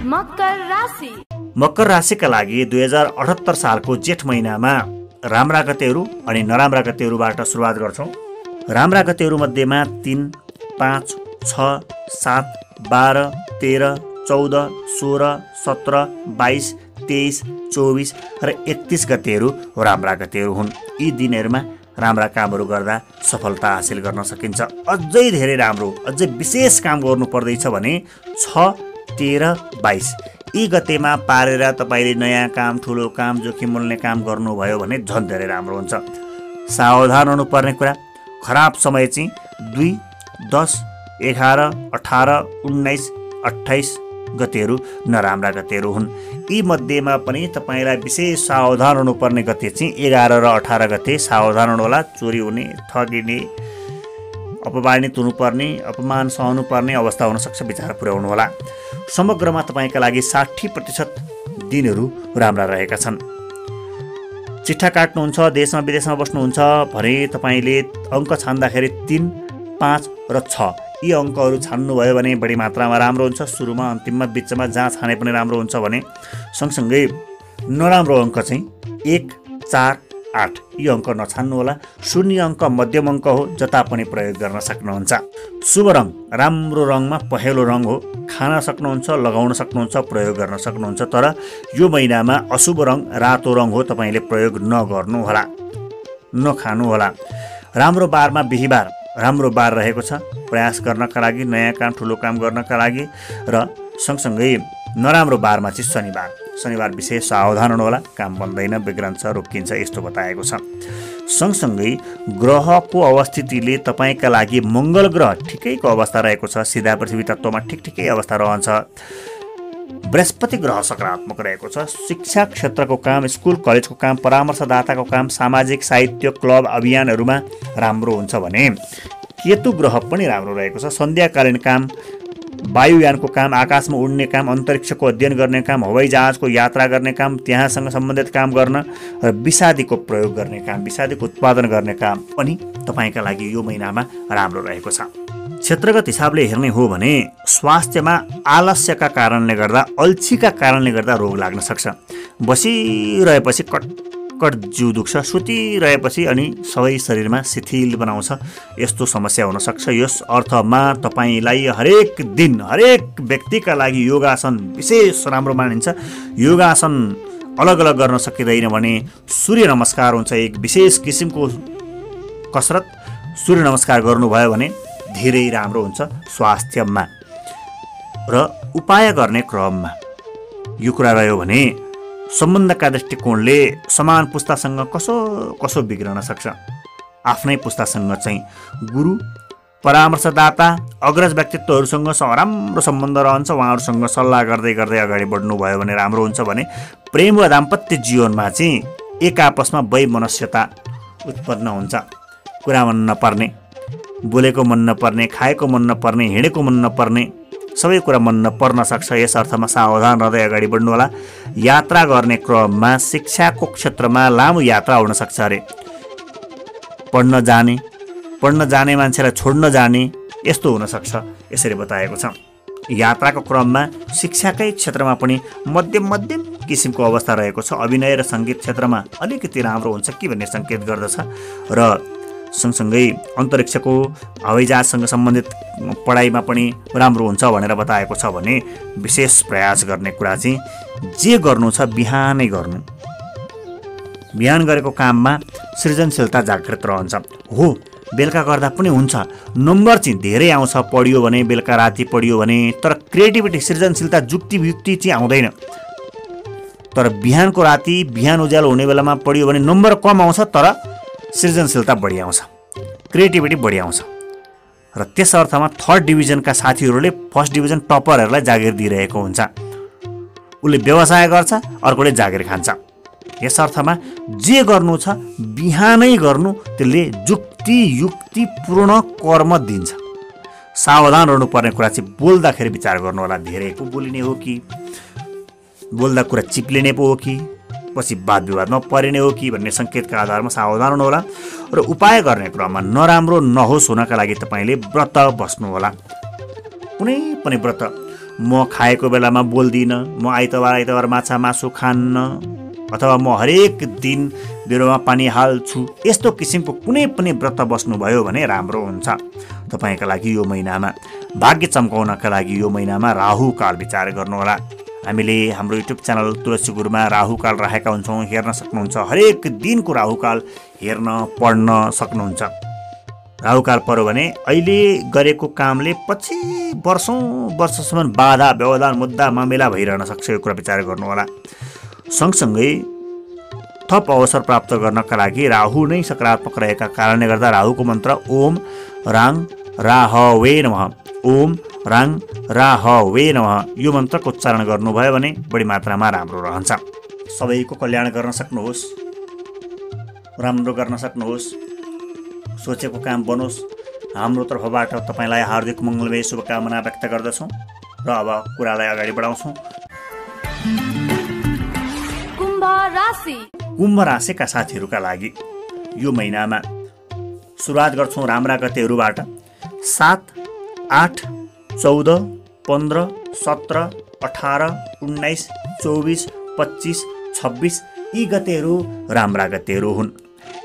मकर राशि। मकर राशिका लागि 2078 सालको जेठ महिनामा राम्रा गतेहरू अनि नराम्रा गतेहरूबाट सुरुवात गर्छौँ। राम्रा गतेहरू मध्येमा 3, 5, 6, 7, 12, 13, 14, 16, 17, 22, 23, 24 र 31 गतेहरू राम्रा गतेहरू हुन्। यी दिनहरूमा राम्रा कामहरू गर्दा सफलता हासिल गर्न सकिन्छ। अझै धेरै राम्रो, अझै विशेष काम गर्नु पर्दैछ भने 6, 13, 22 यी गतेमा पारेर तपाईँले नयाँ काम, ठुलो काम, जोखिम मूल्य काम गर्नुभयो भने झन् धेरै राम्रो हुन्छ। सावधान हुनुपर्ने कुरा, खराब समय चाहिँ 2, 10, 11, 18, 19, 28 गतेहरू नराम्रा गतेहरू हुन्। यी मध्येमा पनि तपाईँलाई विशेष सावधान हुनुपर्ने गते चाहिँ 11 र 18 गते सावधान हुनुहोला। चोरी हुने, ठगिने, अपमानित हुनुपर्ने, अपमान सहनुपर्ने अवस्था हुनसक्छ, विचार पुर्याउनुहोला। समग्रमा तपाईँका लागि 60% दिनहरू राम्रा रहेका छन्। चिट्ठा काट्नुहुन्छ, देशमा विदेशमा बस्नुहुन्छ भने तपाईँले अङ्क छान्दाखेरि 3, 5 र 6 यी अङ्कहरू छान्नुभयो भने बढी मात्रामा राम्रो हुन्छ। सुरुमा, अन्तिममा, बिचमा जहाँ छाने पनि राम्रो हुन्छ भने सँगसँगै नराम्रो अङ्क चाहिँ 1, 4, 8 यो अङ्क नछान्नुहोला। 0 अङ्क मध्यम अङ्क हो, जता पनि प्रयोग गर्न सक्नुहुन्छ। शुभ रङ राम्रो रङमा पहेँलो रङ हो, खान सक्नुहुन्छ, लगाउन सक्नुहुन्छ, प्रयोग गर्न सक्नुहुन्छ। तर यो महिनामा अशुभ रङ रातो रङ हो, तपाईँले प्रयोग नगर्नुहोला, नखानुहोला। राम्रो बारमा बिहीबार राम्रो बार रहेको छ प्रयास गर्नका लागि, नयाँ काम ठुलो काम गर्नका लागि। र सँगसँगै नराम्रो बारमा चाहिँ शनिबार विशेष सावधान हुनुहोला, काम बन्दैन, बिग्रन्छ, रोकिन्छ, यस्तो बताएको छ। सँगसँगै ग्रहको अवस्थितिले तपाईँका लागि मङ्गल ग्रह ठिकैको अवस्था रहेको छ, सिधा पृथ्वी तत्त्वमा ठिकै अवस्था रहन्छ। बृहस्पति ग्रह सकारात्मक रहेको छ। शिक्षा क्षेत्रको काम, स्कुल कलेजको काम, परामर्शदाताको काम, सामाजिक साहित्य क्लब अभियानहरूमा राम्रो हुन्छ भने केतु ग्रह पनि राम्रो रहेको छ। सन्ध्याकालीन काम, वायुयानको काम, आकाशमा उड्ने काम, अन्तरिक्षको अध्ययन गर्ने काम, हवाईजहाजको यात्रा गर्ने काम, त्यहाँसँग सम्बन्धित काम गर्न र विषादीको प्रयोग गर्ने काम, विषादीको उत्पादन गर्ने काम पनि तपाईँका लागि यो महिनामा राम्रो रहेको छ। क्षेत्रगत हिसाबले हेर्ने हो भने स्वास्थ्यमा आलस्यका कारणले गर्दा, अल्छीका कारणले गर्दा रोग लाग्न सक्छ। बसिरहेपछि कटकट जिउ दुख्छ, सुतिरहेपछि अनि सबै शरीरमा शिथिल बनाउँछ, यस्तो समस्या हुनसक्छ। यस अर्थमा तपाईँलाई हरेक दिन हरेक व्यक्तिका लागि योगासन विशेष राम्रो मानिन्छ। योगासन अलग अलग गर्न सकिँदैन भने सूर्य नमस्कार हुन्छ, एक विशेष किसिमको कसरत। सूर्य नमस्कार गर्नुभयो भने धेरै राम्रो हुन्छ स्वास्थ्यमा। र उपाय गर्ने क्रममा यो कुरा रह्यो भने सम्बन्धका दृष्टिकोणले समान पुस्तासँग कसो बिग्रन सक्छ। आफ्नै पुस्तासँग चाहिँ गुरु, परामर्शदाता, अग्रज व्यक्तित्वहरूसँग राम्रो सम्बन्ध रहन्छ, उहाँहरूसँग सल्लाह गर्दै गर्दै अगाडि बढ्नुभयो भने राम्रो हुन्छ। भने प्रेम वा दाम्पत्य जीवनमा चाहिँ एक आपसमा वैमनस्यता उत्पन्न हुन्छ। कुरा मन नपर्ने, बोलेको मन नपर्ने, खाएको मन नपर्ने, हिँडेको मन नपर्ने, सबै कुरा मन नपर्न सक्छ। यस अर्थमा सावधान रहँदै अगाडि बढ्नुहोला। यात्रा गर्ने क्रममा शिक्षाको क्षेत्रमा लामो यात्रा हुन सक्छ अरे। पढ्न जाने मान्छेलाई छोड्न जाने, यस्तो हुनसक्छ, यसरी बताएको छ। यात्राको क्रममा शिक्षाकै क्षेत्रमा पनि मध्यम किसिमको अवस्था रहेको छ। अभिनय र सङ्गीत क्षेत्रमा अलिकति राम्रो हुन्छ कि भन्ने सङ्केत गर्दछ। र सँगसँगै अन्तरिक्षको हवाईजहाजसँग सम्बन्धित पढाइमा पनि राम्रो हुन्छ भनेर बताएको छ। भने विशेष प्रयास गर्ने कुरा चाहिँ जे गर्नु छ बिहानै गर्नु। बिहान गरेको काममा सृजनशीलता जागृत रहन्छ। हो, बेलुका गर्दा पनि हुन्छ, नम्बर चाहिँ धेरै आउँछ पढियो भने, बेलुका राति पढियो भने। तर क्रिएटिभिटी, सृजनशीलता, जुक्ति चाहिँ आउँदैन। तर बिहानको राति, बिहान उज्यालो हुने बेलामा पढियो भने नम्बर कम आउँछ, तर सृजनशीलता बढी आउँछ, क्रिएटिभिटी बढी आउँछ। र त्यस अर्थमा थर्ड डिभिजनका साथीहरूले फर्स्ट डिभिजन टपरहरूलाई जागिर दिइरहेको हुन्छ। उसले व्यवसाय गर्छ, अर्कोले जागिर खान्छ। यस अर्थमा जे गर्नु छ बिहानै गर्नु, त्यसले युक्तिपूर्ण कर्म दिन्छ। सावधान रहनुपर्ने कुरा चाहिँ बोल्दाखेरि विचार गर्नु होला, धेरै पो बोलिने हो कि, बोल्दा कुरा चिप्लिने पो हो कि, पछि वाद विवादमा परिने हो कि भन्ने सङ्केतका आधारमा सावधान हुनुहोला। र उपाय गर्ने क्रममा नराम्रो नहोस् हुनका लागि तपाईँले व्रत बस्नुहोला। कुनै पनि व्रत, म खाएको बेलामा बोल्दिनँ, म आइतबार माछा मासु खान्न, अथवा म हरेक दिन बिरुवामा पानी हाल्छु, यस्तो किसिमको कुनै पनि व्रत बस्नुभयो भने राम्रो हुन्छ तपाईँका लागि यो महिनामा। भाग्य चम्काउनका लागि यो महिनामा राहुकाल विचार गर्नुहोला। हामीले हाम्रो युट्युब च्यानल तुलसी गुरुमा राहुकाल राखेका हुन्छौँ, हेर्न सक्नुहुन्छ। हरेक दिनको राहुकाल हेर्न पढ्न सक्नुहुन्छ। राहुकाल पर्यो भने अहिले गरेको कामले पछि वर्षसम्म बाधा व्यवधान मुद्दा मामिला भइरहन सक्छ, यो कुरा विचार गर्नुहोला। सँगसँगै थप अवसर प्राप्त गर्नका लागि राहु नै सकारात्मक रहेका कारणले गर्दा राहुको मन्त्र ओम राङ राहवे नमः, ओम राङ राहवे नमः, यो मन्त्रको उच्चारण गर्नुभयो भने बढी मात्रामा राम्रो रहन्छ। सबैको कल्याण गर्न सक्नुहोस्, राम्रो गर्न सक्नुहोस्, सोचेको काम बनोस्। हाम्रो तर्फबाट तपाईँलाई हार्दिक मङ्गलमय शुभकामना व्यक्त गर्दछौँ र अब कुरालाई अगाडि बढाउँछौँ। कुम्भ राशिका साथीहरूका लागि यो महिनामा सुरुवात गर्छौँ राम्रा गतेहरूबाट। 7, 8, 14, 15, 17, 18, 19, 24, 25, 26 यी गतेहरू राम्रा गतेहरू हुन्।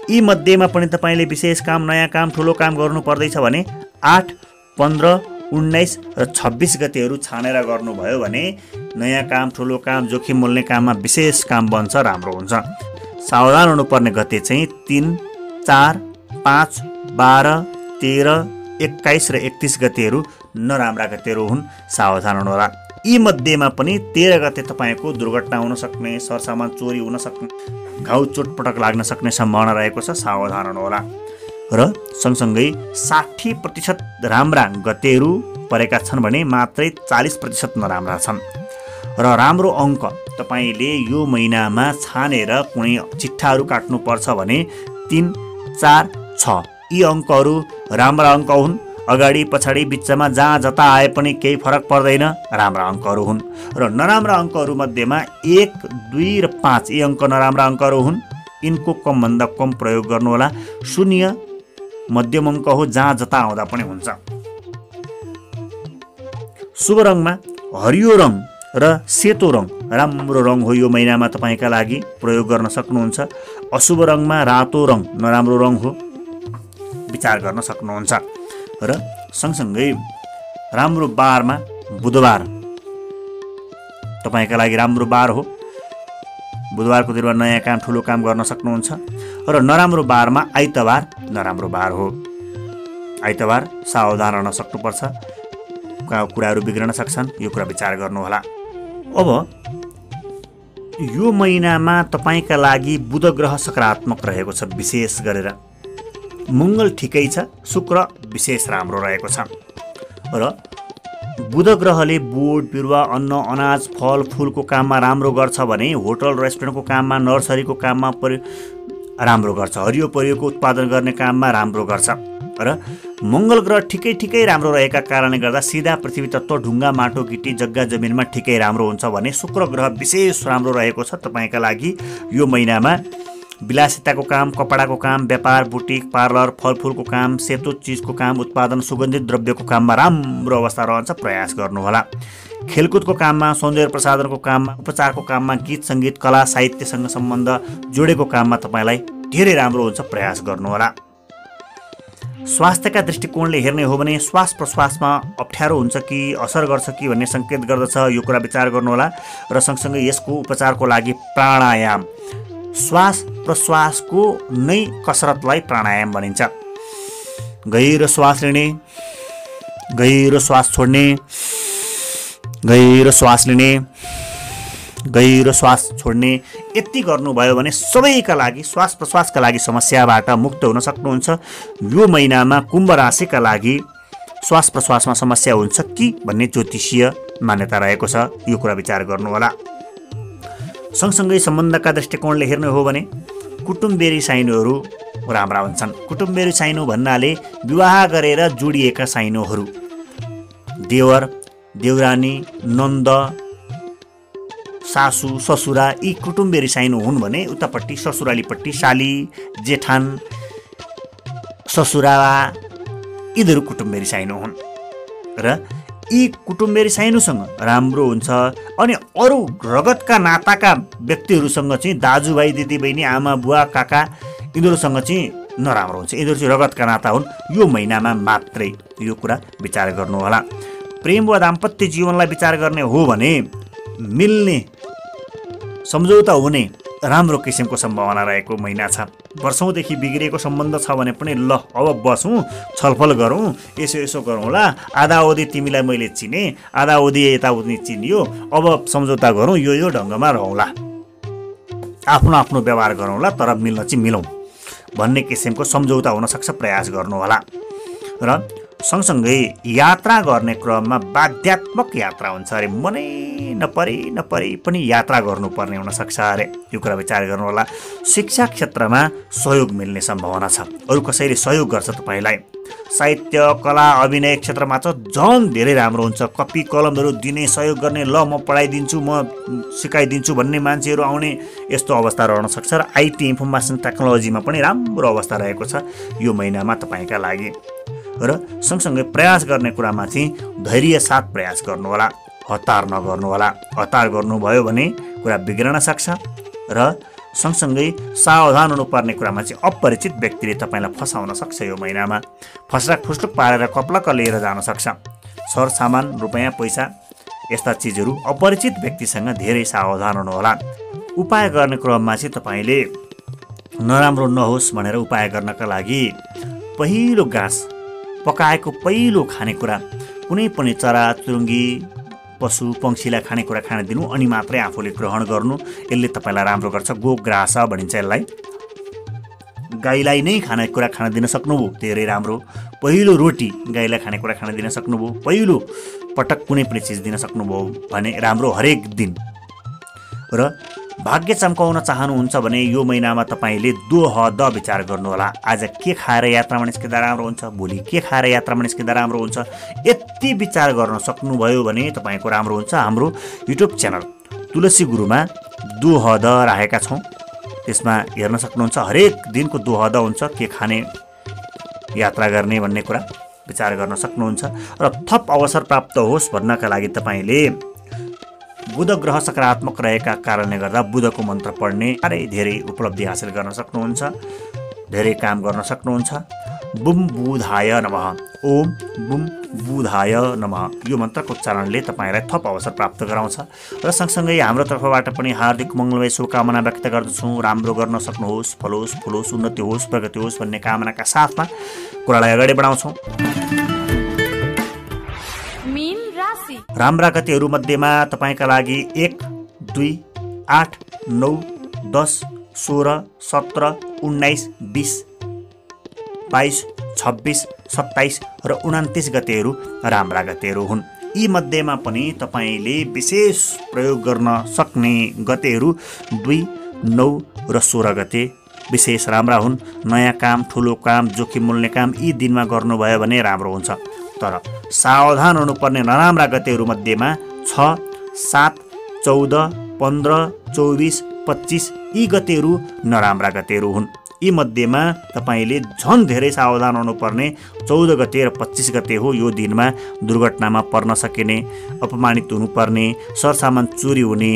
यी मध्येमा पनि तपाईँले विशेष काम, नयाँ काम, ठुलो काम गर्नु पर्दैछ भने 8, 15, 19 र 26 गतेहरू छानेर गर्नुभयो भने नयाँ काम, ठुलो काम, जोखिम मोल्ने काममा विशेष काम बन्छ, राम्रो हुन्छ। सावधान हुनुपर्ने गते चाहिँ 3, 4, 5, 12, 13, 21 र 31 गतेहरू नराम्रा गतेहरू हुन्, सावधान हुनुहोला। यी मध्येमा पनि 13 गते तपाईँको दुर्घटना हुन सक्ने, सरसामान चोरी हुन सक्ने, घाउ चोटपटक लाग्न सक्ने सम्भावना रहेको छ, सावधान हुनुहोला। र सँगसँगै 60% राम्रा गतेहरू परेका छन् भने मात्रै 40% नराम्रा छन्। र राम्रो अङ्क तपाईँले यो महिनामा छानेर कुनै चिट्ठाहरू काट्नुपर्छ भने 3, 4, 6 यी अङ्कहरू राम्रा अङ्क हुन्। अगाडि पछाडि बिचमा जहाँ जता आए पनि केही फरक पर्दैन, राम्रा अङ्कहरू हुन्। र नराम्रा अङ्कहरू मध्येमा 1, 2 र 5 यी अङ्क नराम्रा अङ्कहरू हुन्। यिनको कमभन्दा कम प्रयोग गर्नुहोला। 0 मध्यम अङ्क हो, जहाँ जता आउँदा पनि हुन्छ। शुभ रङमा हरियो रङ र सेतो रङ राम्रो रङ हो, यो महिनामा तपाईँका लागि प्रयोग गर्न सक्नुहुन्छ। अशुभ रङमा रातो रङ नराम्रो रङ हो, विचार गर्न सक्नुहुन्छ। र सँगसँगै राम्रो बारमा बुधबार तपाईँका लागि राम्रो बार हो। बुधबारको दिनमा नयाँ काम, ठुलो काम गर्न सक्नुहुन्छ। र नराम्रो बारमा आइतबार नराम्रो बार हो। आइतबार सावधान रहन सक्नुपर्छ, कुराहरू बिग्रन सक्छन्, यो कुरा विचार गर्नुहोला। अब यो महिनामा तपाईँका लागि बुध ग्रह सकारात्मक रहेको छ। विशेष गरेर मङ्गल ठिकै छ, शुक्र विशेष राम्रो रहेको छ। र बुध ग्रहले बोट बिरुवा, अन्न अनाज, फल फुलको काममा राम्रो गर्छ भने होटल रेस्टुरेन्टको काममा, नर्सरीको काममा राम्रो गर्छ। हरियो परियोको उत्पादन गर्ने काममा राम्रो गर्छ। र मङ्गल ग्रह ठिकै राम्रो रहेका कारणले गर्दा सिधा पृथ्वी तत्त्व, ढुङ्गा, माटो, गिटी, जग्गा जमिनमा ठिकै राम्रो हुन्छ भने शुक्र ग्रह विशेष राम्रो रहेको छ तपाईँका लागि। यो महिनामा विलासिताको काम, कपडाको काम, व्यापार, बुटिक, पार्लर, फलफुलको काम, सेतो चिजको काम, उत्पादन, सुगन्धित द्रव्यको काममा राम्रो अवस्था रहन्छ, प्रयास गर्नुहोला। खेलकुदको काममा, सौन्दर्य प्रसाधनको काममा, उपचारको काममा, गीत सङ्गीत, कला साहित्यसँग सम्बन्ध जोडेको काममा तपाईँलाई धेरै राम्रो हुन्छ, प्रयास गर्नुहोला। स्वास्थ्यका दृष्टिकोणले हेर्ने हो भने श्वास प्रश्वासमा अप्ठ्यारो हुन्छ कि असर गर्छ कि भन्ने सङ्केत गर्दछ, यो कुरा विचार गर्नुहोला। र सँगसँगै यसको उपचारको लागि प्राणायाम, श्वास प्रश्वासको नै कसरतलाई प्राणायाम भनिन्छ। गहिरो श्वास लिने, गहिरो श्वास छोड्ने, गहिरो श्वास लिने, गहिरो श्वास छोड्ने, यति गर्नुभयो भने सबैका लागि, श्वास प्रश्वासका लागि समस्याबाट मुक्त हुन सक्नुहुन्छ। यो महिनामा कुम्भ राशिका लागि श्वास प्रश्वासमा समस्या हुन्छ कि भन्ने ज्योतिषीय मान्यता रहेको छ, यो कुरा विचार गर्नुहोला। सँगसँगै सम्बन्धका दृष्टिकोणले हेर्ने हो भने कुटुम्बेरी साइनोहरू राम्रा हुन्छन्। कुटुम्बेरी साइनो भन्नाले विवाह गरेर जोडिएका साइनोहरू, देवर, देउरानी, नन्द, सासू, ससुरा यी कुटुम्बेरी साइनो हुन् भने उतापट्टि ससुरालीपट्टि साली, जेठान, ससुरावा यिनीहरू कुटुम्बेरी साइनो हुन्। र यी कुटुम्बेरी साइनोसँग राम्रो हुन्छ। अनि अरू रगतका नाताका व्यक्तिहरूसँग चाहिँ दाजुभाइ, दिदीबहिनी, आमा बुवा, काका यिनीहरूसँग चाहिँ नराम्रो हुन्छ। यिनीहरू चाहिँ रगतका नाता हुन्, यो महिनामा मात्रै, यो कुरा विचार गर्नुहोला। प्रेम वा दाम्पत्य जीवनलाई विचार गर्ने हो भने मिल्ने, सम्झौता हुने राम्रो किसिमको सम्भावना रहेको महिना छ। वर्षौँदेखि बिग्रिएको सम्बन्ध छ भने पनि ल अब बसौँ, छलफल गरौँ, यसो गरौँला, आधा अवधि तिमीलाई मैले चिने, आधा अवधि यताउति चिनियो, अब सम्झौता गरौँ, यो ढङ्गमा रहौँला, आफ्नो आफ्नो व्यवहार गरौँला, तर मिल्न चाहिँ मिलौँ भन्ने किसिमको सम्झौता हुनसक्छ, प्रयास गर्नुहोला। र सँगसँगै यात्रा गर्ने क्रममा बाध्यात्मक यात्रा हुन्छ अरे, मनै नपरे पनि यात्रा गर्नुपर्ने हुनसक्छ अरे, यो कुरा विचार गर्नुहोला। शिक्षा क्षेत्रमा सहयोग मिल्ने सम्भावना छ, अरू कसैले सहयोग गर्छ तपाईँलाई। साहित्य, कला, अभिनय क्षेत्रमा चाहिँ झन् धेरै राम्रो हुन्छ। कपी कलमहरू दिने, सहयोग गर्ने, ल म पढाइदिन्छु, म सिकाइदिन्छु भन्ने मान्छेहरू आउने, यस्तो अवस्था रहन सक्छ। र आइटी इन्फर्मेसन टेक्नोलोजीमा पनि राम्रो अवस्था रहेको छ यो महिनामा तपाईँका लागि। र सँगसँगै प्रयास गर्ने कुरामा चाहिँ धैर्य साथ प्रयास गर्नुहोला, हतार नगर्नुहोला। हतार गर्नुभयो भने कुरा बिग्रन सक्छ। र सँगसँगै सावधान हुनुपर्ने कुरामा चाहिँ अपरिचित व्यक्तिले तपाईँलाई फसाउन सक्छ। यो महिनामा फस्राक फुस्लुक पारेर कप्लक्क लिएर जान सक्छ। सरसामान रुपैयाँ पैसा यस्ता चिजहरू अपरिचित व्यक्तिसँग धेरै सावधान हुनुहोला। उपाय गर्ने क्रममा चाहिँ तपाईँले नराम्रो नहोस् भनेर उपाय गर्नका लागि पहिलो घाँस पकाएको पहिलो खानेकुरा कुनै पनि चरा चुरुङ्गी पशु पक्षीलाई खानेकुरा खान दिनु अनि मात्रै आफूले ग्रहण गर्नु। यसले तपाईँलाई राम्रो गर्छ। गोग्रास भनिन्छ यसलाई। गाईलाई नै खानेकुरा खान दिन सक्नुभयो धेरै राम्रो। पहिलो रोटी गाईलाई खानेकुरा खान दिन सक्नुभयो, पहिलो पटक कुनै पनि चिज दिन सक्नुभयो भने राम्रो हरेक दिन। र भाग्य चम्काउन चाहनुहुन्छ भने यो महिनामा तपाईँले दोहद विचार गर्नुहोला। आज के खाएर यात्रामा निस्किँदा राम्रो हुन्छ, भोलि के खाएर यात्रामा निस्किँदा राम्रो हुन्छ, यति विचार गर्न सक्नुभयो भने तपाईँको राम्रो हुन्छ। हाम्रो युट्युब च्यानल तुलसी गुरुमा दोहद राखेका छौँ, त्यसमा हेर्न सक्नुहुन्छ। हरेक दिनको दोहद हुन्छ, के खाने यात्रा गर्ने भन्ने कुरा विचार गर्न सक्नुहुन्छ। र थप अवसर प्राप्त होस् भन्नका लागि तपाईँले बुध ग्रह सकारात्मक रहेका कारणले गर्दा बुधको मन्त्र पढ्ने साह्रै धेरै उपलब्धि हासिल गर्न सक्नुहुन्छ, धेरै काम गर्न सक्नुहुन्छ। बुम बुधाय नमः, ओम बुम बुधाय नमः यो मन्त्रको उच्चारणले तपाईँलाई थप अवसर प्राप्त गराउँछ। र सँगसँगै हाम्रो तर्फबाट पनि हार्दिक मङ्गलमय शुभकामना व्यक्त गर्दछौँ। राम्रो गर्न सक्नुहोस्, फलोस् फुलोस्, उन्नति होस्, प्रगति होस् भन्ने कामनाका साथमा कुरालाई अगाडि बढाउँछौँ। राम्रा गतिहरू मध्येमा तपाईँका लागि 1, 2, 8, 9, 10, 16, 17, 19, 20, 22, 26, 27 र 29 गतेहरू राम्रा गतेहरू हुन्। यी मध्येमा पनि तपाईँले विशेष प्रयोग गर्न सक्ने गतेहरू 2, 9 र 16 गते विशेष राम्रा हुन्। नयाँ काम, ठुलो काम, जोखिम मूल्य काम यी दिनमा गर्नुभयो भने राम्रो हुन्छ। तर सावधान हुनुपर्ने नराम्रा गतेहरू मध्येमा 6, 7, 14, 15, 24, 25 यी गतेहरू नराम्रा गतेहरू हुन्। यी मध्येमा तपाईँले झन् धेरै सावधान हुनुपर्ने 14 गते र 25 गते हो। यो दिनमा दुर्घटनामा पर्न सकिने, अपमानित हुनुपर्ने, सरसामान चोरी हुने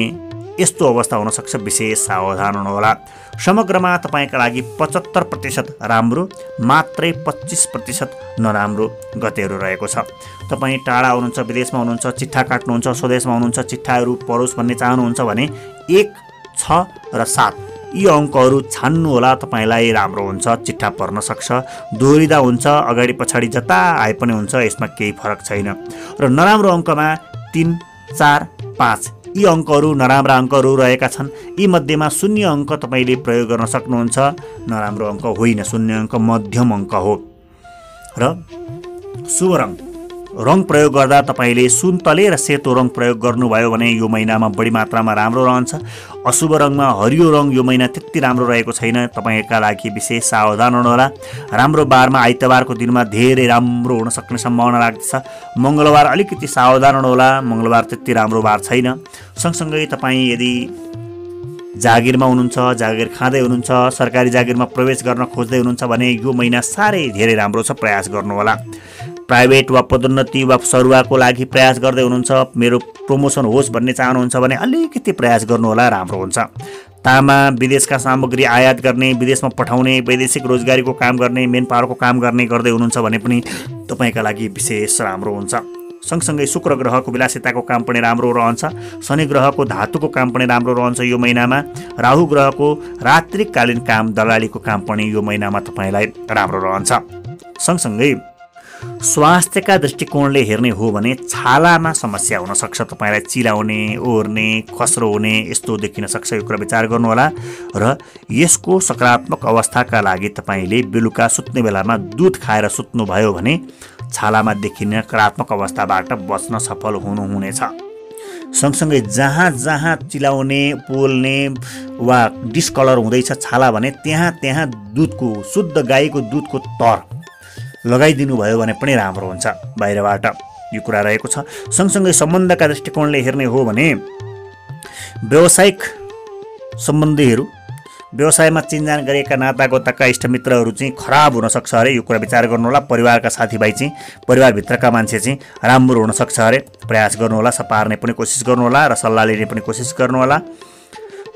यस्तो अवस्था हुन सक्छ। विशेष सावधान हुनुहोला। समग्रमा तपाईँका लागि 75% राम्रो, मात्रै 25% नराम्रो गतेहरू रहेको छ। तपाईँ टाढा हुनुहुन्छ, विदेशमा हुनुहुन्छ, चिट्ठा काट्नुहुन्छ, स्वदेशमा हुनुहुन्छ, चिट्ठाहरू परोस् भन्ने चाहनुहुन्छ भने 1, 6 र 7 यी अङ्कहरू छान्नुहोला। तपाईँलाई राम्रो हुन्छ। चिट्ठा पर्न सक्छ, दोहोरिँदा हुन्छ, अगाडि पछाडि जता आए पनि हुन्छ, यसमा केही फरक छैन। र नराम्रो अङ्कमा 3, 4, 5 यी अङ्कहरू नराम्रा अङ्कहरू रहेका छन्। यी मध्येमा 0 अङ्क तपाईँले प्रयोग गर्न सक्नुहुन्छ। नराम्रो अङ्क होइन, 0 अङ्क मध्यम अङ्क हो। र शुभ रङ प्रयोग गर्दा तपाईँले सुन्तले र सेतो रङ प्रयोग गर्नुभयो भने यो महिनामा बढी मात्रामा राम्रो रहन्छ। अशुभ रङमा हरियो रङ यो महिना त्यति राम्रो रहेको छैन। तपाईँका लागि विशेष सावधान हुनुहोला। राम्रो बारमा आइतबारको दिनमा धेरै राम्रो हुन सक्ने सम्भावना लाग्दछ। मङ्गलबार अलिकति सावधान हुनुहोला, मङ्गलबार त्यति राम्रो बार छैन। सँगसँगै तपाईँ यदि जागिरमा हुनुहुन्छ, जागिर खाँदै हुनुहुन्छ, सरकारी जागिरमा प्रवेश गर्न खोज्दै हुनुहुन्छ भने यो महिना साह्रै धेरै राम्रो छ। प्रयास गर्नुहोला। प्राइभेट वा पदोन्नति वा सरुवाको लागि प्रयास गर्दै हुनुहुन्छ, मेरो प्रमोसन होस् भन्ने चाहनुहुन्छ भने अलिकति प्रयास गर्नुहोला, राम्रो हुन्छ। तामा विदेशका सामग्री आयात गर्ने, विदेशमा पठाउने, वैदेशिक रोजगारीको काम गर्ने, मेन पावरको काम गर्ने गर्दै हुनुहुन्छ भने पनि तपाईँका लागि विशेष राम्रो हुन्छ। सँगसँगै शुक्र ग्रहको विलासिताको काम पनि राम्रो रहन्छ। शनि ग्रहको धातुको काम पनि राम्रो रहन्छ यो महिनामा। राहु ग्रहको रात्रिकालीन काम, दलालीको काम पनि यो महिनामा तपाईँलाई राम्रो रहन्छ। सँगसँगै स्वास्थ्यका दृष्टिकोणले हेर्ने हो भने छालामा समस्या हुन सक्छ। तपाईँलाई चिलाउने, ओर्ने, खस्रो हुने यस्तो देखिन सक्छ। यो कुरा विचार गर्नुहोला। र यसको सकारात्मक अवस्थाका लागि तपाईँले बेलुका सुत्ने बेलामा दुध खाएर सुत्नुभयो भने छालामा देखिने नकारात्मक अवस्थाबाट बच्न सफल हुनुहुनेछ। सँगसँगै जहाँ जहाँ चिलाउने, पोल्ने वा डिस्कलर हुँदैछ छाला भने त्यहाँ दुधको, शुद्ध गाईको दुधको तर लगाइदिनु भयो भने पनि राम्रो हुन्छ बाहिरबाट। यो कुरा रहेको छ। सँगसँगै सम्बन्धका दृष्टिकोणले हेर्ने हो भने व्यावसायिक सम्बन्धीहरू, व्यवसायमा चिनजान गरेका नातागोताका इष्टमित्रहरू चाहिँ खराब हुन सक्छ अरे। यो कुरा विचार गर्नुहोला। परिवारका साथीभाइ चाहिँ, परिवारभित्रका मान्छे चाहिँ राम्रो हुन सक्छ अरे। प्रयास गर्नुहोला, सपार्ने पनि कोसिस गर्नुहोला र सल्लाह लिने पनि कोसिस गर्नुहोला।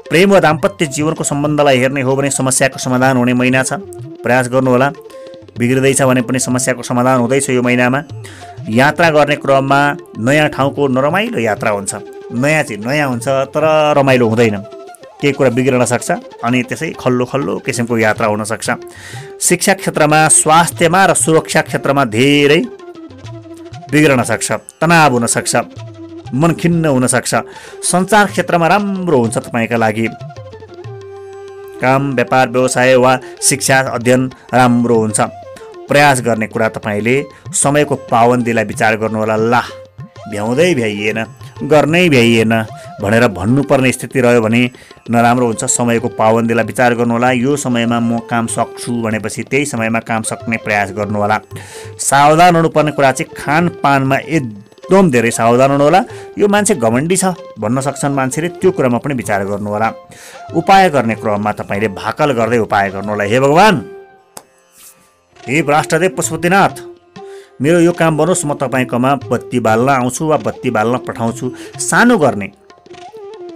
प्रेम वा दाम्पत्य जीवनको सम्बन्धलाई हेर्ने हो भने समस्याको समाधान हुने महिना छ, प्रयास गर्नुहोला। बिग्रिँदैछ भने पनि समस्याको समाधान हुँदैछ यो महिनामा। यात्रा गर्ने क्रममा नयाँ ठाउँको नरमाइलो यात्रा हुन्छ। नयाँ चाहिँ नयाँ हुन्छ तर रमाइलो हुँदैन, केही कुरा बिग्रन सक्छ अनि त्यसै खल्लो खल्लो किसिमको यात्रा हुन सक्छ। शिक्षा क्षेत्रमा, स्वास्थ्यमा र सुरक्षा क्षेत्रमा धेरै बिग्रन सक्छ, तनाव हुन सक्छ, मन खिन्न हुन सक्छ। सञ्चार क्षेत्रमा राम्रो हुन्छ तपाईँका लागि। काम, व्यापार, व्यवसाय वा शिक्षा अध्ययन राम्रो हुन्छ। प्रयास गर्ने कुरा तपाईँले समयको पाबन्दीलाई विचार गर्नुहोला। ला भ्याउँदै भ्याइएन, गर्नै भ्याइएन भनेर भन्नुपर्ने स्थिति रह्यो भने नराम्रो हुन्छ। समयको पाबन्दीलाई विचार गर्नुहोला। यो समयमा म काम सक्छु भनेपछि त्यही समयमा काम सक्ने प्रयास गर्नुहोला। सावधान हुनुपर्ने कुरा चाहिँ खानपानमा एकदम धेरै सावधान हुनुहोला। यो मान्छे घमण्डी छ भन्न सक्छन् मान्छेले, त्यो कुरामा पनि विचार गर्नुहोला। उपाय गर्ने क्रममा तपाईँले भाकल गर्दै उपाय गर्नुहोला। हे भगवान्, हे राष्ट्रदेव पशुपतिनाथ, मेरो यो काम बनोस्, म तपाईँकोमा बत्ती बाल्न आउँछु वा बत्ती बाल्न पठाउँछु। सानो गर्ने,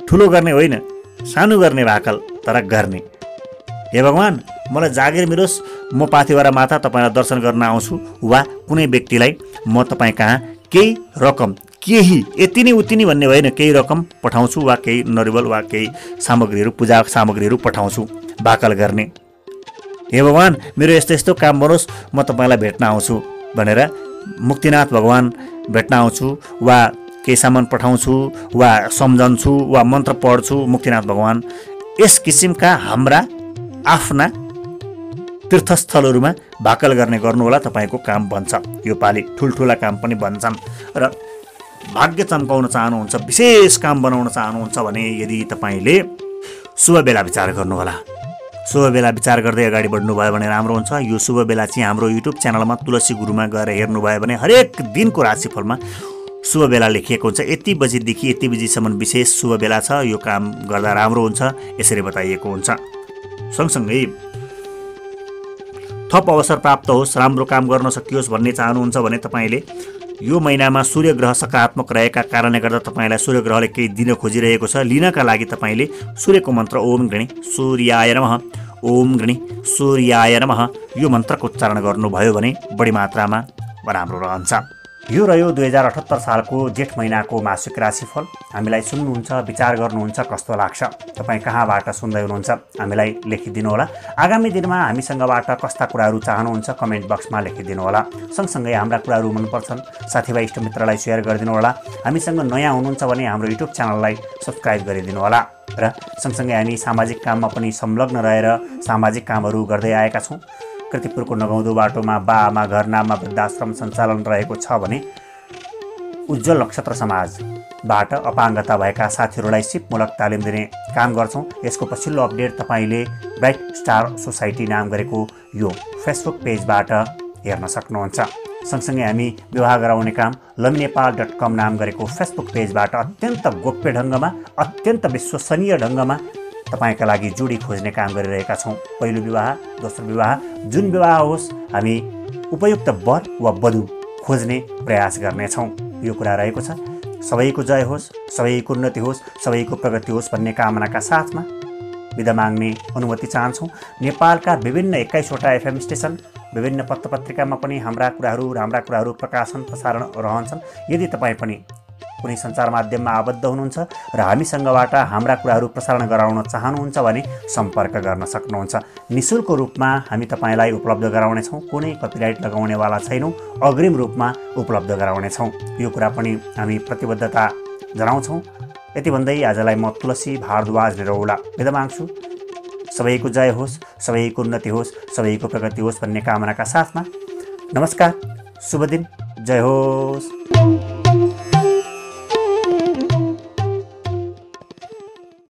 ठुलो गर्ने होइन, सानो गर्ने भाकल तर गर्ने। हे भगवान्, मलाई जागिर मिलोस्, म पाथिभरा माता तपाईँलाई दर्शन गर्न आउँछु वा कुनै व्यक्तिलाई म तपाईँ कहाँ केही रकम, केही यति नै उति नै भन्ने होइन, केही रकम पठाउँछु वा केही नरिवल वा केही सामग्रीहरू, पूजा सामग्रीहरू पठाउँछु। भाकल गर्ने। हे भगवान्, मेरो यस्तो यस्तो काम बनोस्, म तपाईँलाई भेट्न आउँछु भनेर मुक्तिनाथ भगवान् भेट्न आउँछु वा केही सामान पठाउँछु वा सम्झन्छु वा मन्त्र पढ्छु मुक्तिनाथ भगवान्। यस किसिमका हाम्रा आफ्ना तीर्थस्थलहरूमा भाकल गर्ने गर्नुहोला, तपाईँको काम बन्छ। यो पालि ठुल्ठुला काम पनि बन्छन्। र भाग्य चम्काउन चाहनुहुन्छ, विशेष काम बनाउन चाहनुहुन्छ भने यदि तपाईँले शुभ बेला विचार गर्नुहोला। शुभ बेला विचार गर्दै अगाडि बढ्नुभयो भने राम्रो हुन्छ। यो शुभ बेला चाहिँ हाम्रो युट्युब च्यानलमा तुलसी गुरुमा गएर हेर्नुभयो भने हरेक दिनको राशिफलमा शुभ बेला लेखिएको हुन्छ। यति बजीदेखि यति बजीसम्म विशेष शुभ बेला छ, यो काम गर्दा राम्रो हुन्छ, यसरी बताइएको हुन्छ। सँगसँगै थप अवसर प्राप्त होस्, राम्रो काम गर्न सकियोस् भन्ने चाहनुहुन्छ भने तपाईँले यो महिनामा सूर्य ग्रह सकारात्मक रहेका कारणले गर्दा तपाईँलाई सूर्य ग्रहले केही दिन खोजिरहेको छ। लिनका लागि तपाईँले सूर्यको मन्त्र ओम गृणी सूर्याय नमः, ओम गृणी सूर्याय नमः यो मन्त्रको उच्चारण गर्नुभयो भने बढी मात्रामा राम्रो रहन्छ। यो रह्यो 2078 सालको जेठ महिनाको मासिक राशिफल। हामीलाई सुन्नुहुन्छ, विचार गर्नुहुन्छ, कस्तो लाग्छ? तपाईँ कहाँबाट सुन्दै हुनुहुन्छ हामीलाई लेखिदिनुहोला। आगामी दिनमा हामीसँगबाट कस्ता कुराहरू चाहनुहुन्छ कमेन्ट बक्समा लेखिदिनुहोला। सँगसँगै हाम्रा कुराहरू मनपर्छन् साथीभाइ इष्टमित्रलाई सेयर गरिदिनुहोला। हामीसँग नयाँ हुनुहुन्छ भने हाम्रो युट्युब च्यानललाई सब्सक्राइब गरिदिनुहोला। र सँगसँगै हामी सामाजिक काममा पनि संलग्न रहेर सामाजिक कामहरू गर्दै आएका छौँ। कृतिपुरको नगौदो बाटोमा बा आमा घर नाममा वृद्धाश्रम सञ्चालन रहेको छ भने उज्जवल नक्षत्र समाजबाट अपाङ्गता भएका साथीहरूलाई सिपमूलक तालिम दिने काम गर्छौँ। यसको पछिल्लो अपडेट तपाईँले ब्राइट स्टार सोसाइटी नाम गरेको यो फेसबुक पेजबाट हेर्न सक्नुहुन्छ। सँगसँगै हामी विवाह गराउने काम लमीनेपाल.com नाम गरेको फेसबुक पेजबाट अत्यन्त गोप्य ढङ्गमा, अत्यन्त विश्वसनीय ढङ्गमा तपाईँका लागि जोडी खोज्ने काम गरिरहेका छौँ। पहिलो विवाह, दोस्रो विवाह, जुन विवाह होस् हामी उपयुक्त वर वा वधु खोज्ने प्रयास गर्नेछौँ। यो कुरा रहेको छ। सबैको जय होस्, सबैको उन्नति होस्, सबैको प्रगति होस् भन्ने कामनाका साथमा बिदा माग्ने अनुमति चाहन्छौँ। नेपालका विभिन्न 21वटा FM स्टेसन, विभिन्न पत्रपत्रिकामा पनि हाम्रा कुराहरू प्रकाशन प्रसारण रहन्छन्। यदि तपाईँ पनि कुनै सञ्चार माध्यममा आबद्ध हुनुहुन्छ र हामीसँगबाट हाम्रा कुराहरू प्रसारण गराउन चाहनुहुन्छ भने सम्पर्क गर्न सक्नुहुन्छ। निःशुल्क रूपमा हामी तपाईँलाई उपलब्ध गराउनेछौँ। कुनै कपिराइट लगाउनेवाला छैनौँ, अग्रिम रूपमा उपलब्ध गराउनेछौँ। यो कुरा पनि हामी प्रतिबद्धता जनाउँछौँ। यति भन्दै आजलाई म तुलसी भारद्वाज निरौला बिदा माग्छु। सबैको जय होस्, सबैको उन्नति होस्, सबैको प्रगति होस् भन्ने कामनाका साथमा नमस्कार, शुभ दिन, जय होस्।